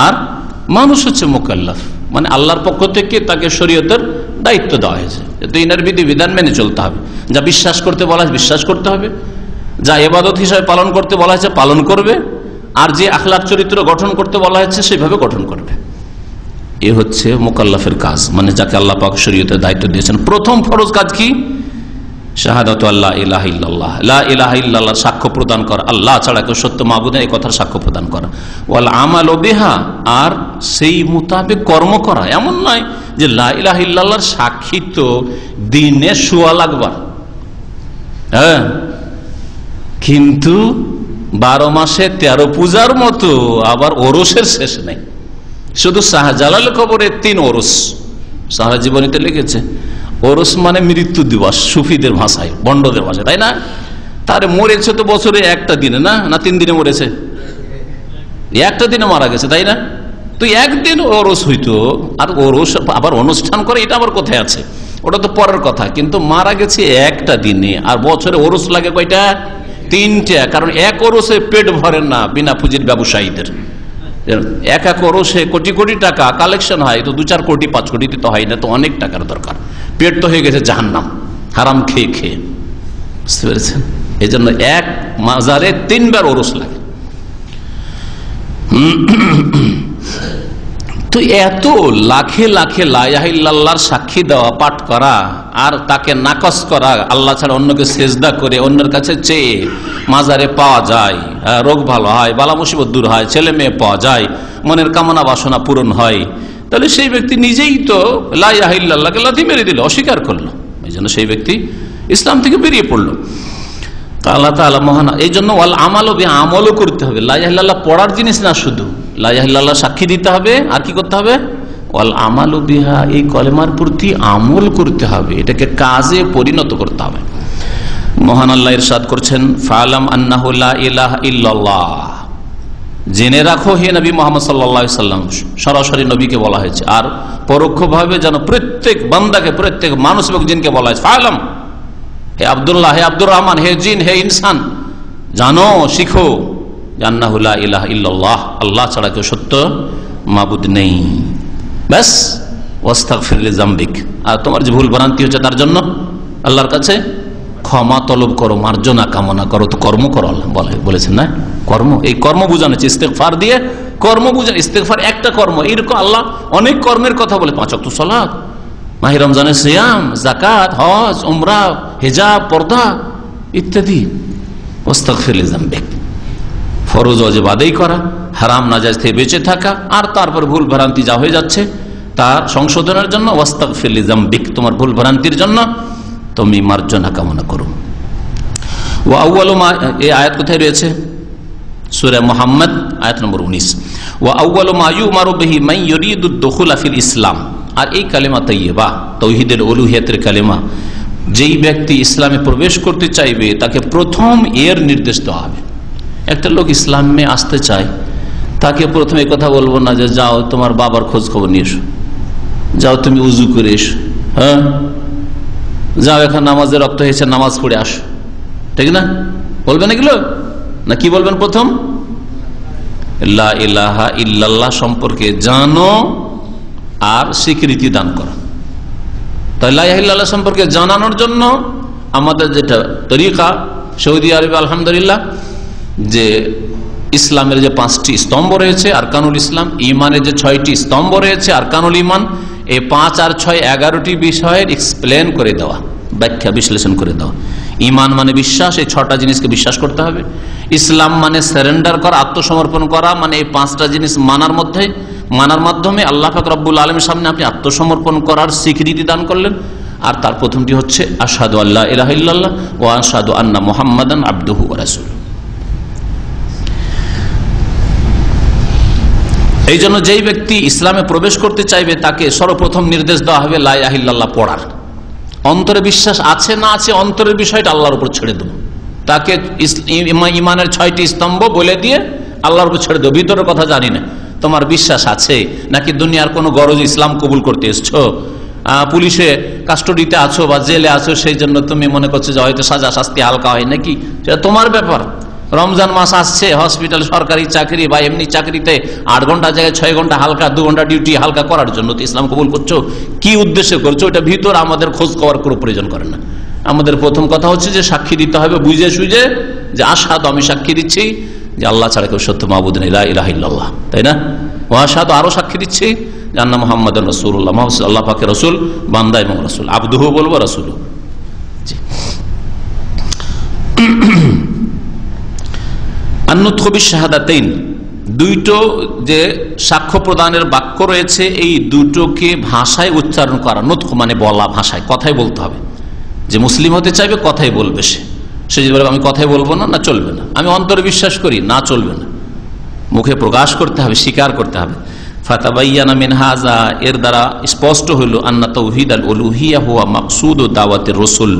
আর মানুষ হচ্ছে মুকাল্লাফ, মানে আল্লাহর পক্ষ থেকে তাকে শরীয়তের দায়িত্ব দেওয়া হয়েছে, দিনের বিধিবিধান মেনে চলতে হবে। যা বিশ্বাস করতে বলা হয়েছে বিশ্বাস করতে হবে, যা ইবাদত হিসাবে পালন করতে বলা হয়েছে পালন করবে, আর যে আখলাক চরিত্র গঠন করতে বলা হয়েছে সেইভাবে গঠন করবে। এ হচ্ছে মুকাল্লাফের কাজ, মানে যাকে আল্লাহ পাক শরীয়তের দায়িত্ব দিয়েছেন। প্রথম ফরজ কাজ কি? শাহাদাতু আল্লা ইলাহা ইল্লাল্লাহ, লা ইলাহা ইল্লাল্লাহ, সাক্ষ্য প্রদান করা আল্লাহ ছাড়া কেউ সত্য মাবুদ নেই, এই কথার সাক্ষ্য প্রদান করা। ওয়াল আমালু বিহা, আর সেই মোতাবেক কর্ম করা। এমন নয় যে লা ইলাহা ইল্লাল্লাহর সাক্ষী তো দিনে শুয়া লাগবার, হ্যাঁ, কিন্তু 12 মাসে 13 পূজার মতো আবার ওরসের শেষ নেই। শুধু শাহজালাল কবরে 3 ওরস, সারা জীবনীতে লিখেছে। ওরস মানে মৃত্যু দিবস, সুফিদের ভাষায়, বন্ডদের ভাষায়, তাই না? তারে মরেছে তো বছরে একটা দিনে, না 3 দিনে মরেছে, একটা দিনে মারা গেছে, তাই না? তো একদিন ওরস হইতো, আর ওরস আবার অনুষ্ঠান করে, এটা আবার কোথায় আছে? ওটা তো পরের কথা। কিন্তু মারা গেছে একটা দিনে, আর বছরে ওরস লাগে কয়টা? 3টা। কারণ এক ওরসে পেট ভরে না বিনা পুঁজির ব্যবসায়ীদের। এক ওরসে কোটি কোটি টাকা কালেকশন হয়, তো 2-4 কোটি 5 কোটিতে তো হয় না, তো অনেক টাকার দরকার। পেট তো হয়ে গেছে জাহান্নাম, হারাম খেয়ে খেয়ে, বুঝতে পেরেছেন? এই জন্য এক মাজারে 3 বার ওরস লাগে। তো এত লাখে লাখে লা ইলাহা ইল্লাল্লাহর সাক্ষী দেওয়া, পাঠ করা, আর তাকে নাকচ করা, আল্লাহ ছাড়া অন্যকে সেজদা করে অন্যের কাছে চেয়ে মাজারে পাওয়া যায়, রোগ ভালো হয়, বালা মুসিবত দূর হয়, ছেলে মেয়ে পাওয়া যায়, মনের কামনা বাসনা পূরণ হয়, তাহলে সেই ব্যক্তি নিজেই তো লা ইলাহা ইল্লাল্লাহকে লাথি মেরে দিল, অস্বীকার করলো। এই জন্য সেই ব্যক্তি ইসলাম থেকে বেরিয়ে পড়লো। আল্লাহ তাআলা মহান। এই জন্য ওয়াল আমালু বিহা, আমলও করতে হবে। লা ইলাহা ইল্লাল্লাহ পড়ার জিনিস না, শুধু লা ইলাহা ইল্লাল্লাহ সাক্ষী দিতে হবে, আর কি করতে হবে? ওয়াল আমালু বিহা, এই কলেমার প্রতি আমল করতে হবে, এটাকে কাজে পরিণত করতে হবে। মহান আল্লাহ ইরশাদ করছেন, ফাআলাম আন্নাহু লা ইলাহা ইল্লাল্লাহ, জেনে রাখো হে নবী মুহাম্মদ সাল্লাল্লাহু আলাইহি সাল্লাম, সরাসরি নবীকে বলা হয়েছে, আর পরোক্ষভাবে যেন প্রত্যেক বান্দাকে, প্রত্যেক মানুষ এবং জিনকে বলা হয়েছে। ফাআলাম, হে আব্দুল্লাহ, হে আব্দুর রহমান, হে জিন, হে ইনসান, জানো, শিখো, আন্নাহু লা ইলাহা ইল্লাল্লাহ, আল্লাহ ছাড়া কেউ সত্য মাবুদ নেই। ব্যাস, ওয়াস্তাগফির লিযামবিক, আর তোমার যে ভুল ভ্রান্তি হচ্ছে তার জন্য আল্লাহর কাছে ক্ষমা তলব করো, মার্জনা কামনা করো। তো কর্ম করো, আল্লাহ বলেছেন না? কর্ম, এই কর্ম বোঝানো হচ্ছে ইস্তেগফার দিয়ে, কর্ম বোঝানো। ইস্তেগফার একটা কর্ম, এরকম আল্লাহ অনেক কর্মের কথা বলে, 5 ওয়াক্ত সালাত, মাহে রমজানের সিয়াম, যাকাত, হজ, উমরা, হিজাব, পর্দা ইত্যাদি। ওয়াস্তাগফির লিযামবিক, ফরজ ওয়াজিব আদায় করা, হারাম নাজায়েজ থেকে বেঁচে থাকা, আর তারপর ভুল ভ্রান্তি যা হয়ে যাচ্ছে তার সংশোধনের জন্য ওয়াস্তাগফির লিযামবিক, তোমার ভুল ভ্রান্তির জন্য তুমি মার্জনা কামনা করো। ওয়া আউয়ালু মা, এই আয়াত কোথায় রয়েছে? সূরা মুহাম্মদ আয়াত নম্বর 19। ওয়া আউয়ালু মা ইউমারু বিহি মান ইউরিদু দুখুলা ফিল ইসলাম, আর এই কালেমা তাইয়্যিবা, তাওহীদের উলুহিয়াতের কালেমা, যেই ব্যক্তি ইসলামে প্রবেশ করতে চাইবে তাকে প্রথম এর নির্দেশ দেওয়া হবে। একটা লোক ইসলামে আসতে চায়, তাকে প্রথমে কথা বলবো না যে যাও তোমার বাবার খোঁজ খবর নিয়ে এসো, যাও তুমি উজু করে এসো, হ্যাঁ যাও এখন নামাজের রক্ত হয়েছে নামাজ পড়ে আসো, ঠিক না? বলবেন এগুলো না? কি বলবেন? প্রথম লা ইলাহা ইল্লাল্লাহ সম্পর্কে জানো আর স্বীকৃতি দান করো। তাই লা ইলাহা ইল্লাল্লাহ সম্পর্কে জানানোর জন্য আমাদের যেটা তরিকা, সৌদি আরবে আলহামদুলিল্লাহ, যে ইসলামের যে 5টি স্তম্ভ রয়েছে আরকানুল ইসলাম, ইমানের যে 6টি স্তম্ভ রয়েছে আরকানুল ইমান, এই 5 আর 6 11টি বিষয়ের এক্সপ্লেন করে দেওয়া, ব্যাখ্যা বিশ্লেষণ করে দেওয়া। ইমান মানে বিশ্বাস, এই 6টা জিনিসকে বিশ্বাস করতে হবে। ইসলাম মানে সারেন্ডার করা, আত্মসমর্পণ করা, মানে এই 5টা জিনিস মানার মাধ্যমে আল্লাহ পাক রব্বুল আলামিনের সামনে আপনি আত্মসমর্পণ করার স্বীকৃতি দান করলেন। আর তার প্রথমটি হচ্ছে আশহাদু আল্লা ইলাহা ইল্লাল্লাহ ওয়া আশহাদু আন্না মুহাম্মাদান আবদুহু ওয়া রাসূলুহু। এই জন্য যেই ব্যক্তি ইসলামে প্রবেশ করতে চাইবে তাকে সর্বপ্রথম নির্দেশ দেওয়া হবে লা ইলাহা ইল্লাল্লাহ পড়ার। অন্তরে বিশ্বাস আছে না আছে, অন্তরের বিষয়টা আল্লাহর উপর ছেড়ে দেবো। তাকে ইমানের 6টি স্তম্ভ বলে দিয়ে আল্লাহর উপর ছেড়ে দেবো। ভিতরের কথা জানি না, তোমার বিশ্বাস আছে নাকি দুনিয়ার কোনো গরজ ইসলাম কবুল করতে এসছো, পুলিশে কাস্টডিতে আছো বা জেলে আছো, সেই জন্য তুমি মনে করছো যে হয়তো সাজা শাস্তি হালকা হয় নাকি, সেটা তোমার ব্যাপার। রমজান মাস আসছে, হসপিটাল, সরকারি চাকরি বা এমনি চাকরিতে 8 ঘন্টা জায়গায় 6 ঘন্টা হালকা, 2 ঘন্টা ডিউটি হালকা করার জন্য তো ইসলাম কবুল করছো, কি উদ্দেশ্যে করছো, এটা ভিতর আমাদের খোঁজ খবর কোনো প্রয়োজন করে না। আমাদের প্রথম কথা হচ্ছে যে সাক্ষী দিতে হবে বুঝে সুঝে, যে আশহাদু, আমি সাক্ষী দিচ্ছি যে আল্লাহ ছাড়া কেউ সত্য মাবুদ নেই, লা ইলাহা ইল্লাল্লাহ, তাই না? ওয়া আশহাদু, আরো সাক্ষী দিচ্ছি যে আন্না মুহাম্মাদান রাসূলুল্লাহ, মুহাম্মদ আল্লাহ পাকের রাসূল, বান্দা এবং রাসূল, আবদুহু বলবো, রাসূলু। জি, আন-নুতকু বিশ-শাহাদাতাইন, দুইটো যে সাক্ষ্য প্রদানের বাক্য রয়েছে, এই দুটোকে ভাষায় উচ্চারণ করা। নুতকু মানে বলা, ভাষায়, কথাই বলতে হবে। যে মুসলিম হতে চাইবে কথাই বলবে, সে যদি বলে আমি কথাই বলবো না, না চলবে না। আমি অন্তরে বিশ্বাস করি, না চলবে না, মুখে প্রকাশ করতে হবে, স্বীকার করতে হবে। ফাতাবাইয়ানা মিন হাযা, এর দ্বারা স্পষ্ট হইল আন্না তাওহীদ আল উলুহিয়া হুয়া মাকসুদ দাওয়াতির রাসূল,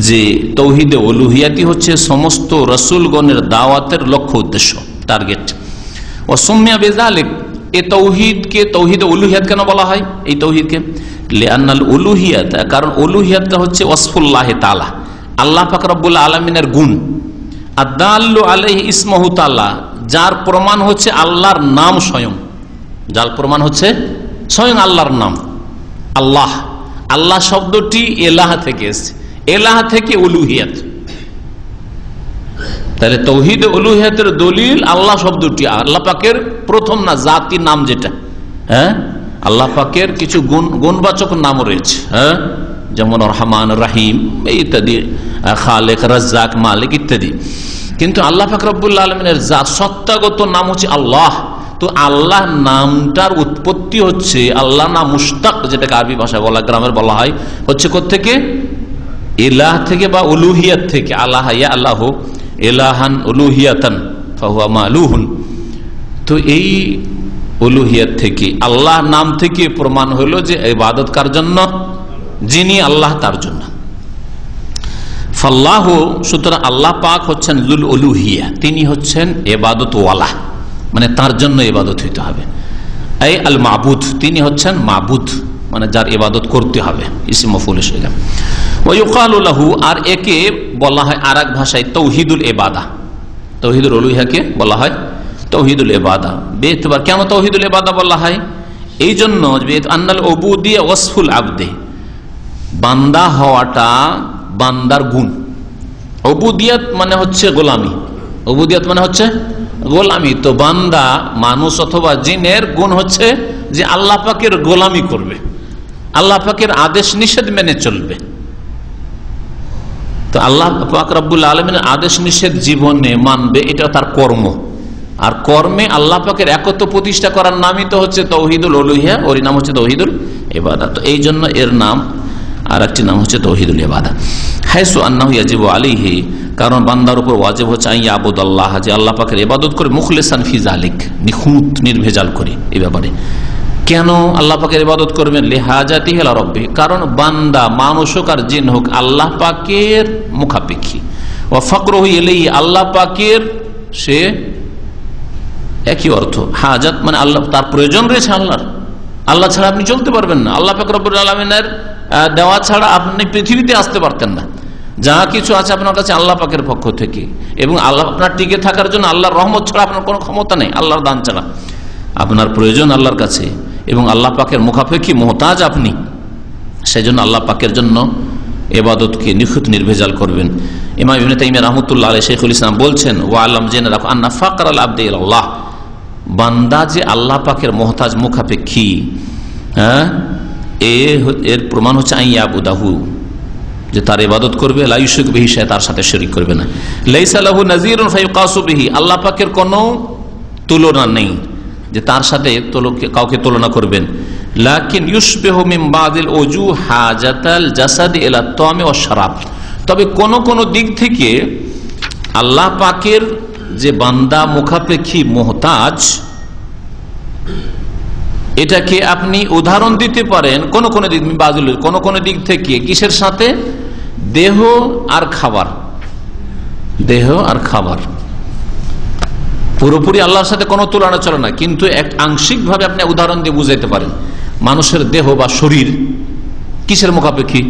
যে তৌহিদে উলুহিয়াতি হচ্ছে সমস্ত রসুলগণের দাওয়াতের লক্ষ্য উদ্দেশ্য, টার্গেট। ও সুম্মিয়া বিযালিক, এই তৌহিদকে তৌহিদে উলুহিয়াত কেন বলা হয়? এই তৌহিদকে লিআন্নাল উলুহিয়াত, কারণ উলুহিয়াতটা হচ্ছে ওয়াসফুল্লাহ তাআলা, আল্লাহ পাক রব্বুল আলামিনের গুণ, আদাল্লু আলাইহি ইসমহু তাআলা, যার প্রমাণ হচ্ছে আল্লাহর নাম স্বয়ং, যার প্রমাণ হচ্ছে স্বয়ং আল্লাহর নাম আল্লাহ। আল্লাহ শব্দটি এলাহ থেকে এসেছে, এলাহ থেকে উলুহিয়াত। তাহলে তৌহিদ উলুহিয়াতের দলিল আল্লাহ শব্দটি, আল্লাহ পাকের প্রথম না জাতি নাম যেটা, হ্যাঁ, আল্লাহ পাকের কিছু গুণবাচক নামও রয়েছে, হ্যাঁ, যেমন রহমান, রাহিম ইত্যাদি, খালেক, রাজ্জাক, মালিক ইত্যাদি। কিন্তু আল্লাহ পাক রব্বুল আলামিনের জাত সত্তাগত নাম হচ্ছে আল্লাহ। তো আল্লাহ নামটার উৎপত্তি হচ্ছে, আল্লাহ নাম মুশতাক, যেটাকে আরবি ভাষায় বলা, গ্রামের বলা হয়, হচ্ছে কোত্থেকে? ইলাহ থেকে বা উলুহিয়াত থেকে। আল্লাহ ইয়া আল্লাহ ইলাহান উলুহিয়াতান ফাহুয়া মালুহুন। তো এই উলুহিয়াত থেকে, আল্লাহ নাম থেকে প্রমাণ হলো যে ইবাদত কার জন্য? যিনি আল্লাহ তার জন্য। ফাল্লাহ, সুতরাং আল্লাহ পাক হচ্ছেন লুল উলুহিয়া, তিনি হচ্ছেন ইবাদত ওয়ালা, মানে তার জন্য ইবাদত হইতে হবে। এই আল মাবুদ, তিনি হচ্ছেন মাবুদ, মানে যার ইবাদত করতে হবে, ইসম মাফউল হিসেবে। ওয়া ইউকালু লাহু, আর একে বলা হয় আরেক ভাষায় তৌহিদুল ইবাদা। তৌহিদুল উলুহিয়াকে বলা হয় তৌহিদুল ইবাদা। বেতবার কেন তৌহিদুল ইবাদা বলা হয়? এই জন্য আন্নাল উবুদিয়া ওয়াসফুল আবদে, বান্দা হওয়াটা বান্দার গুণ। উবুদিয়াত মানে হচ্ছে গোলামি, উবুদিয়াত মানে হচ্ছে গোলামি। তো বান্দা, মানুষ অথবা জিনের গুণ হচ্ছে যে আল্লাহ পাকের গোলামি করবে, আল্লাহ পাকের আদেশ নিষেধ মেনে চলবে। তো আল্লাহ পাক রব্বুল আলামিনের আদেশ নিষেধ জীবনে মানবে, এটা তার কর্ম। আর কর্মে আল্লাহ পাকের একত্ব প্রতিষ্ঠা করার নামই তো হচ্ছে তৌহিদুল উলুহিয়া, ওর নাম হচ্ছে তৌহিদুল ইবাদা। তো এই জন্য এর নাম আর একটি নাম হচ্ছে তৌহিদুল ইবাদা। হাইসু আন্নাহু ইয়াজিবু আলাইহি, কারণ বান্দার উপর ওয়াজিব হচ্ছে আন ইয়াবুদাল্লাহ, যে আল্লাহ পাকের ইবাদত করে, মুখলিসান ফি যালিক, নিখুঁত নির্ভেজাল করে এই ব্যাপারে। কেন আল্লাহ পাকের ইবাদত করবেন? লিহাজাতিহি ইলা রাব্বিহি, কারণ বান্দা মানুষ হোক আর জিন হোক আল্লাহ পাকের মুখাপেক্ষী। ওয়া ফাকরুহু ইলাইহি, আল্লাহ পাকের সে একই অর্থ। হাজাত মানে আল্লাহ, তার প্রয়োজন রয়েছে আল্লাহর, আল্লাহ ছাড়া আপনি চলতে পারবেন না, আল্লাহ পাক রব্বুল আলামিনের দেওয়া ছাড়া আপনি পৃথিবীতে আসতে পারতেন না। যা কিছু আছে আপনার কাছে আল্লাহ পাকের পক্ষ থেকে, এবং আল্লাহ আপনার টিকে থাকার জন্য আল্লাহর রহমত ছাড়া আপনার কোনো ক্ষমতা নেই, আল্লাহর দান ছাড়া। আপনার প্রয়োজন আল্লাহর কাছে, এবং আল্লাহ পাকের মুখাপেক্ষী মোহতাজ আপনি, সেই জন্য আল্লাহ পাকের জন্য ইবাদতকে নিখুঁত নির্ভেজাল করবেন। ইমাম ইবনে তাইমিয়া রাহমাতুল্লাহ আলাইহি শাইখুল ইসলাম বলছেন, ওয়া আলাম জেনে রাখো আন্না ফাকরাল আবদি ইলাল্লাহ, বান্দা যে আল্লাহ পাকের মোহতাজ মুখাপেক্ষী, হ্যাঁ, এর প্রমাণ হচ্ছে আন ইয়াবুদাহু, যে তার ইবাদত করবে, লা ইউশরিক বিহি শাইআ, তার সাথে শরীক করবে না। লাইসা লাহু নাযীরুন ফায়ুকাসু বিহি, আল্লাহ পাকের কোনো তুলনা নেই যে তার সাথে কাউকে তুলনা করবেন। লাকিন ইউশবিহু মিন বাদিল উজু হাজাতাল জাসাদ ইলা তামি ওয়াশ শারাব, তবে কোন কোন দিক থেকে আল্লাহ পাকের যে বান্দা মুখাপেক্ষী মোহতাজ, এটাকে আপনি উদাহরণ দিতে পারেন কোন কোন দিক, কোন কোন দিক থেকে। কিসের সাথে? দেহ আর খাবার, দেহ আর খাবার। পুরোপুরি আল্লাহর সাথে কোনো তুলনা চলে না, কিন্তু এক আংশিক ভাবে আপনি উদাহরণ দিয়ে বুঝাইতে পারেন। মানুষের দেহ বা শরীর কিসের মুখাপেক্ষী?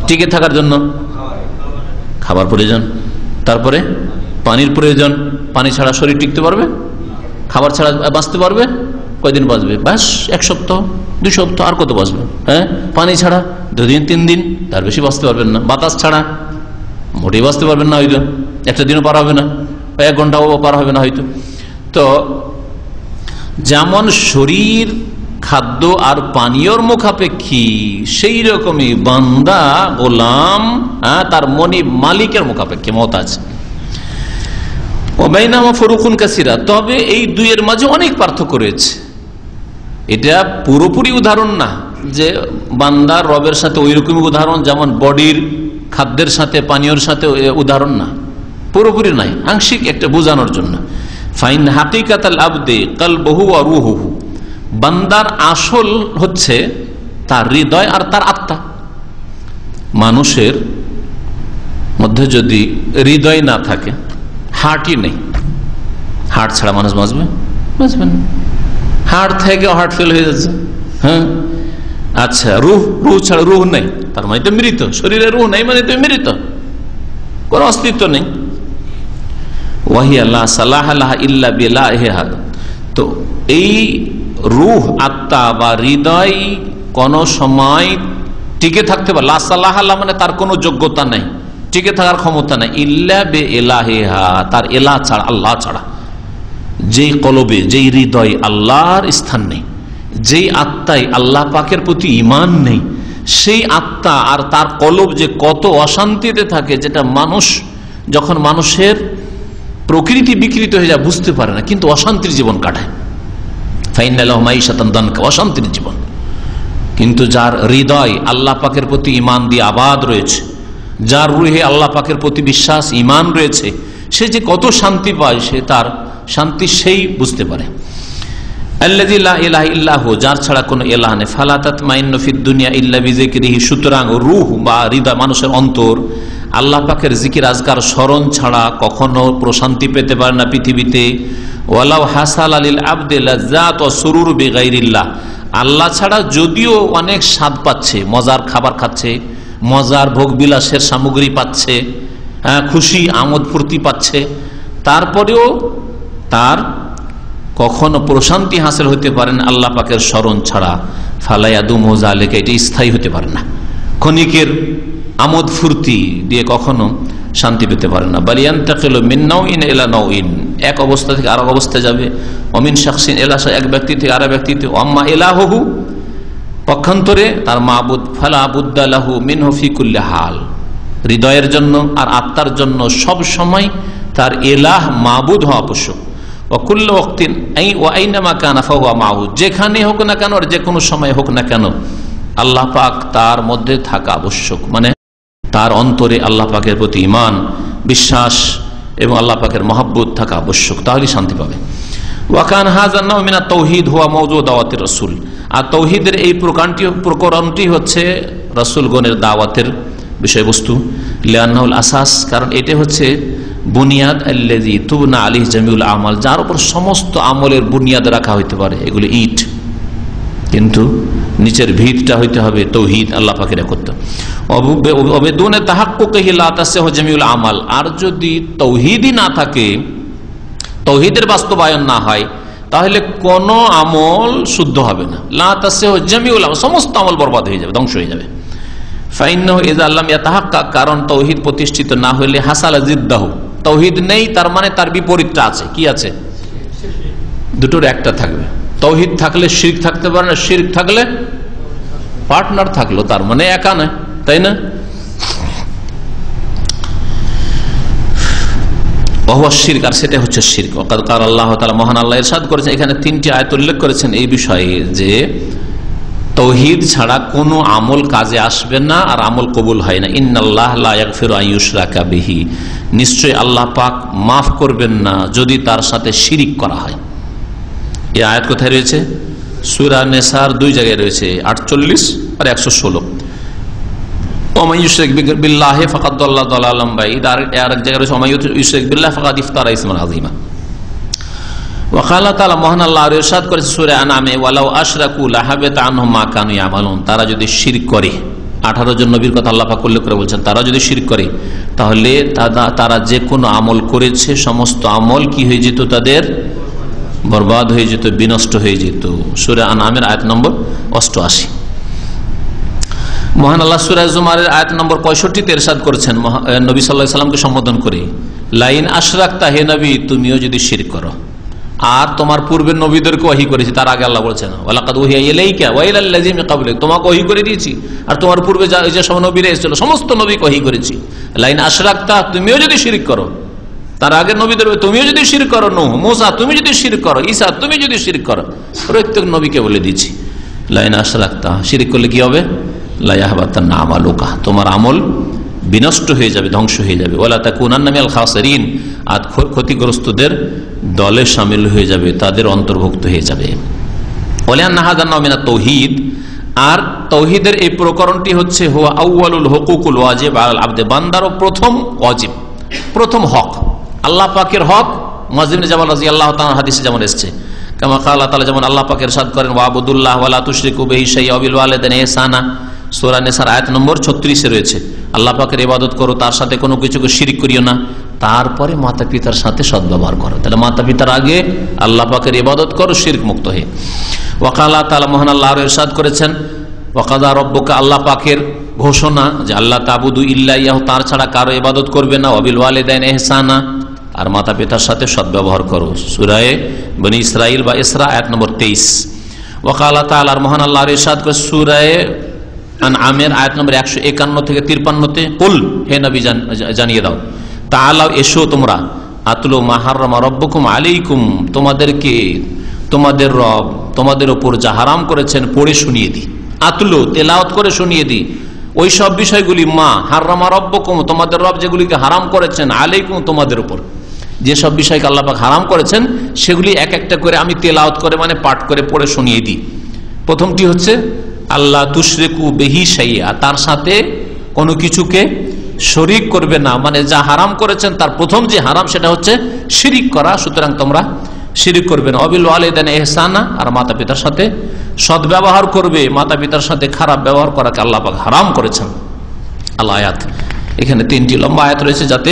টিকে থাকার জন্য খাবার প্রয়োজন, তারপরে পানির প্রয়োজন। পানি ছাড়া শরীর টিকতে পারবে? খাবার ছাড়া বাঁচতে পারবে? কয়দিন বাঁচবে? ব্যাস 1 সপ্তাহ 2 সপ্তাহ, আর কত বাঁচবে? হ্যাঁ, পানি ছাড়া 2 দিন 3 দিন, তার বেশি বাঁচতে পারবেন না। বাতাস ছাড়া মোটেই বাঁচতে পারবেন না, হয়তো 1টা দিনও পার হবে না, 1 ঘন্টাও পার হবে না হয়তো। তো যেমন শরীর খাদ্য আর পানীয়র মুখাপেক্ষী, সেই রকমই বান্দা গোলাম তার মনিব মালিকের মুখাপেক্ষী, মুহতাজ। ওয়াবাইনাহুমা ফুরুকুন কাসীরা, তবে এই দুইয়ের মাঝে অনেক পার্থক্য রয়েছে। এটা পুরোপুরি উদাহরণ না যে বান্দার রবের সাথে ওই রকমই উদাহরণ যেমন বডির খাদ্যের সাথে পানীয়র সাথে উদাহরণ না, পুরোপুরি নাই, আংশিক একটা বোঝানোর জন্য। ফাইন হাকিকাতাল আবদি কলবহু ওয়া রূহুহু, বান্দার আসল হচ্ছে তার হৃদয় আর তার আত্মা। মানুষের মধ্যে যদি হৃদয় না থাকে, হার্টই নেই, হার্ট ছাড়া মানুষ বাঁচবে না, হার্ট থেকে হার্ট ফেল হয়ে যাচ্ছে। হ্যাঁ, আচ্ছা, রুহ ছাড়া, রুহ নেই তার মানে তো মৃত, শরীরে রুহ নেই মানে তো মৃত, কোন অস্তিত্ব নেই। তো এই রুহ, আত্মা বা হৃদয় কোন সময় টিকে থাকতে পারে, লা সালাহা মানে তার কোনো যোগ্যতা নেই, টিকে থাকার ক্ষমতা নেই, ইল্লা বে এলাহিহা, তার এলাহ ছাড়া, আল্লাহ ছাড়া। যেই কলবে, যেই হৃদয় আল্লাহর স্থান নেই, যেই আত্মায় আল্লাহ পাকের প্রতি ঈমান নেই, সেই আত্মা আর তার কলব যে কত অশান্তিতে থাকে, যেটা মানুষ যখন মানুষের প্রকৃতি বিকৃত হয়ে যায় বুঝতে পারে না, কিন্তু অশান্তির জীবন কাটায়, অশান্তির জীবন। কিন্তু যার হৃদয় আল্লাহ পাকের প্রতি ঈমান দিয়ে আবাদ রয়েছে, যার রুহে আল্লাহ পাকের প্রতি বিশ্বাস ঈমান রয়েছে, সে যে কত শান্তি পায়, সে তার শান্তি সেই বুঝতে পারে। আল্লাযী লা ইলাহা ইল্লাহু, যার ছাড়া কোনো ইলাহ নেই। ফালা তাতমাইন্নু ফিদ দুনিয়া ইল্লা বিযিকরিহি, সুতরাং রূহ বা হৃদয়, মানুষের অন্তর আল্লাহ পাকের জিকির আজকার স্মরণ ছাড়া কখনো প্রশান্তি পেতে পারে না পৃথিবীতে। ওয়ালাউ হাসাল লিল আবদি লাজ্জাত ওয়া সুরুর বিগাইরিল্লাহ, আল্লাহ ছাড়া যদিও অনেক স্বাদ পাচ্ছে, মজার খাবার খাচ্ছে, মজার ভোগ বিলাসের সামগ্রী পাচ্ছে, খুশি আমোদ ফুর্তি পাচ্ছে, তারপরেও তার কখনো প্রশান্তি হাসিল হতে পারেন আল্লাহ পাকের স্মরণ ছাড়া। ফালায়াদুমু যালিকা, এটা স্থায়ী হতে পারে না, ক্ষণিকের আমোদ ফুর্তি দিয়ে কখনো শান্তি পেতে পারে না। বাল ইয়ান্তাকিলু মিন নাওইন ইলা নাওইন, এক অবস্থা থেকে আরেক অবস্থায় যাবে। অমিন শাখসিন ইলা, এক ব্যক্তি থেকে আরেক ব্যক্তিতে। আম্মা ইলাহুহু, পক্ষান্তরে তার মাবুদ, ফালা বুদ্দা লাহু মিনহু ফি কুল্লি হাল, হৃদয়ের জন্য আর আত্মার জন্য সব সময় তার ইলাহ মাবুদ হওয়া আবশ্যক। ওয়াকুল্লু ওয়াক্তিন ওয়া আইনামা কানা ফাহুয়া মাহু, যেখানে হোক না কেন আর যে কোনো সময় হোক না কেন আল্লাহ পাক তার মধ্যে থাকা আবশ্যক, মানে তার অন্তরে আল্লাহ পাকের প্রতি ঈমান, বিশ্বাস এবং আল্লাহ পাকের মহব্বত থাকা আবশ্যক, তাহলেই শান্তি পাবে। ওয়াকান হাযা নাও মিনাত তাওহীদ হুয়া মাওযু দাওয়াতির রাসূল, আর তাওহীদের এই প্রকরণটি হচ্ছে রাসূলগণের দাওয়াতের বিষয়বস্তু। লিআন্নাহুল আসাস, কারণ এটা হচ্ছে বুনিয়াদ, আল্লাযী তুবনা আলাইহি জামিউল আমাল, যার উপর সমস্ত আমলের বুনিয়াদ রাখা হইতে পারে। এগুলো ইট, কিন্তু নিচের ভিতটা হইতে হবে তাওহীদ, আল্লাহ পাকের একত্ব। অবেদুনে তাহাক্কুকিহি লা তাসিহু জামিউল আমাল, আর যদি তাওহীদই না থাকে, তাওহীদের বাস্তবায়ন না হয়, তাহলে কোন আমল শুদ্ধ হবে না। লা তাসিহু জামিউল আমাল, সমস্ত আমল বরবাদ হয়ে যাবে, ধ্বংস হয়ে যাবে। ফাইন্নাহু ইযা লাম ইয়াতাহাক্কাক, কারণ তাওহীদ প্রতিষ্ঠিত না হলে হাসালা জিদ্দাহু, তাওহীদ নেই তার মানে তার বিপরীতটা আছে। কি আছে? দুটোর একটা থাকবে। তাওহীদ থাকলে শিরক থাকতে পারে না, শিরক থাকলে পার্টনার থাকলো, তার মানে একা নয়, তাই না? ওয়া শিরক, আর সেটা হচ্ছে শিরক। ওয়াকাদ ক্বাল আল্লাহু তাআলা, মহান আল্লাহ ইরশাদ করেছেন, এখানে তিনটি আয়াত উল্লেখ করেছেন এই বিষয়ে যে তাওহীদ ছাড়া কোনো আমল কাজে আসবে না আর আমল কবুল হয় না। ইন্নাল্লাহ লা ইয়াগফিরু আন ইউশরাকা বিহি, নিশ্চয় আল্লাহ পাক মাফ করবেন না যদি তার সাথে শিরিক করা হয়। এই আয়াত কোথায় রয়েছে? সূরা নিসার দুই জায়গায় রয়েছে, 48 আর 116। ওয়া ইউশরিক বিল্লাহি ফাকাদ দাল্লা দালালাম বাঈদ, আর এক জায়গায় রয়েছে ওয়া ইউশরিক বিল্লাহি ফাকাদ ইফতারা ইসমান আযীমা। ওয়া ক্বালা তাআলা, মহান আল্লাহ ইরশাদ করেছে সূরা আনামে, ওয়ালাউ আশরাকু লাহাবাতা আনহুম মা কানু ইয়ামালুন, তারা যদি শিরক করে, 18 জন নবীর কথা আল্লাহ পাক উল্লেখ করে বলছেন, তারা যদি শিরক করে তাহলে তারা যে কোনো আমল করেছে সমস্ত আমল কি হয়ে যেত? তাদের বরবাদ হয়ে যেত, বিনষ্ট হয়ে যেত। সূরা আনামের আয়াত নম্বর 88। মহান আল্লাহ সূরা জুমারের আয়াত নম্বর 65 ইরশাদ করেছেন নবী সাল্লাল্লাহু আলাইহি সাল্লামকে সম্বোধন করে, লাইন আশরাকতা, হে নবী তুমিও যদি শিরক করো। আর তোমার পূর্বের নবীদেরকে ওহী করেছি, তার আগে আল্লাহ বলেছেন ওয়ালাকাদ উহিয়া ইলাইকা ওয়া ইলাল লাযিনা মিন ক্বাবলিক, তোমাকে ওহী করে দিয়েছি আর তোমার পূর্বে যে সব নবীরা এসেছিল সমস্ত নবীকে ওহী করেছি। লাইন আশরাকতা, তুমিও যদি শিরক করো, তার আগে নবীদের তুমিও যদি শিরক করো, নূহ, মূসা তুমি যদি শিরক করো, ঈসা তুমি যদি শিরক করো, প্রত্যেক নবীকে বলে দিয়েছি লাইন আশরাকতা, শিরক করলে কি হবে? লা ইয়াহবাতান্না আমালুকা, তোমার আমল বিনষ্ট হয়ে যাবে, ধ্বংস হয়ে যাবে। ওয়ালা তাকুনান্না মিনাল খাসিরিন, আর ক্ষতিগ্রস্তদের দলে শামিল হয়ে যাবে, তাদের অন্তর্ভুক্ত হয়ে যাবে। ওয়ালিআন্না হাযা নাও মিনাত তাওহীদ, আর তৌহিদের এই প্রকরণটি হচ্ছে হুয়া আউয়ালুল হুকুকুল ওয়াজিব আলাল আবদে, বান্দারও প্রথম ওয়াজিব, প্রথম হক, আল্লাহ পাকের হক। মুআয ইবনে জাবাল রাদিয়াল্লাহু তাআলা হাদিসে যেমন এসেছে, কামা ক্বালা তাআলা, যেমন আল্লাহ পাকের ইরশাদ করেন ওয়াবুদুল্লাহ ওয়ালা তুশরিকু বিহি শাইআ ওয়া বিল ওয়ালিদাইনি ইহসানা, সূরা নিসার আয়াত নম্বর 36 রয়েছে। আল্লাহ পাকের ইবাদত করো, তার সাথে কোনো কিছুকে শিরিক করিও না, তারপরে মাতা পিতার সাথে সদ্ব্যবহার করো। তাহলে মাতা পিতার আগে আল্লাহ পাকের ইবাদত করো শিরক মুক্ত হয়ে। ওয়া ক্বালা তাআলা, মহান আল্লাহ আরো ইরশাদ করেছেন ওয়া কাযা রাব্বুকা, আল্লাহ পাকের ঘোষণা যে আল্লাহ তাবুদু ইল্লা ইয়াহু, তার ছাড়া কারো ইবাদত করবে না, ওয়া বিল ওয়ালিদাইনি ইহসানা, আর মাতা পিতার সাথে সদ্ব্যবহার করো। সূরা বনী ইসরাইল বা ইসরা আয়াত নম্বর 23। ওয়া ক্বালা তাআলা, মহান আল্লাহ ইরশাদ করে সূরা আনআমের আয়াত নম্বর 151 থেকে 53-তে, কুল, হে নবী জানিয়ে দাও, তাআলাও, এসো তোমরা, আতলু মা হারামা রাব্বুকুম আলাইকুম, তোমাদেরকে তোমাদের রব তোমাদের উপর যা হারাম করেছেন পড়ে শুনিয়ে দিই। আতলু, তেলাওয়াত করে শুনিয়ে দিই ওই সব বিষয়গুলি, মা হারামা রাব্বুকুম, তোমাদের রব যেগুলিকে হারাম করেছেন, আলাইকুম, তোমাদের উপর যেসব বিষয়কে আল্লাহ পাক হারাম করেছেন সেগুলি এক একটা করে আমি তেলাওয়াত করে, মানে পাঠ করে পড়ে শুনিয়ে দিই। প্রথমটি হচ্ছে আল্লাহ তুশরিকু বিহি শাইআ, তার সাথে কোনো কিছুকে শরীক করবে না, মানে যা হারাম করেছেন তার প্রথম যে হারাম সেটা হচ্ছে শিরিক করা, সুতরাং তোমরা শিরিক করবে না। অবিল ওয়ালিদাইনি ইহসানা, আর মাতা পিতার সাথে সদ্ব্যবহার করবে, মাতা পিতার সাথে খারাপ ব্যবহার করাকে আল্লাহ পাক হারাম করেছেন। আল্লাহ আয়াত, এখানে 3টি লম্বা আয়াত রয়েছে, যাতে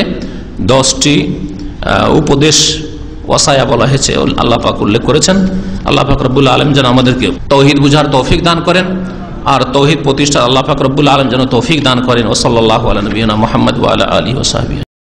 10টি উপদেশ ওয়াসায়া বলা হয়েছে, আল্লাহ পাক উল্লেখ করেছেন। আল্লাহ পাক রব্বুল আলামিন যেন আমাদেরকে তৌহিদ বুঝার তৌফিক দান করেন, আর তৌহিদ প্রতিষ্ঠা আল্লাহ পাক রব্বুল আলামিন যেন তৌফিক দান করেন। ওয়া সাল্লাল্লাহু আলা নবিয়িনা মুহাম্মদ ওয়া আলা আলিহি ওয়া সাহবিহি।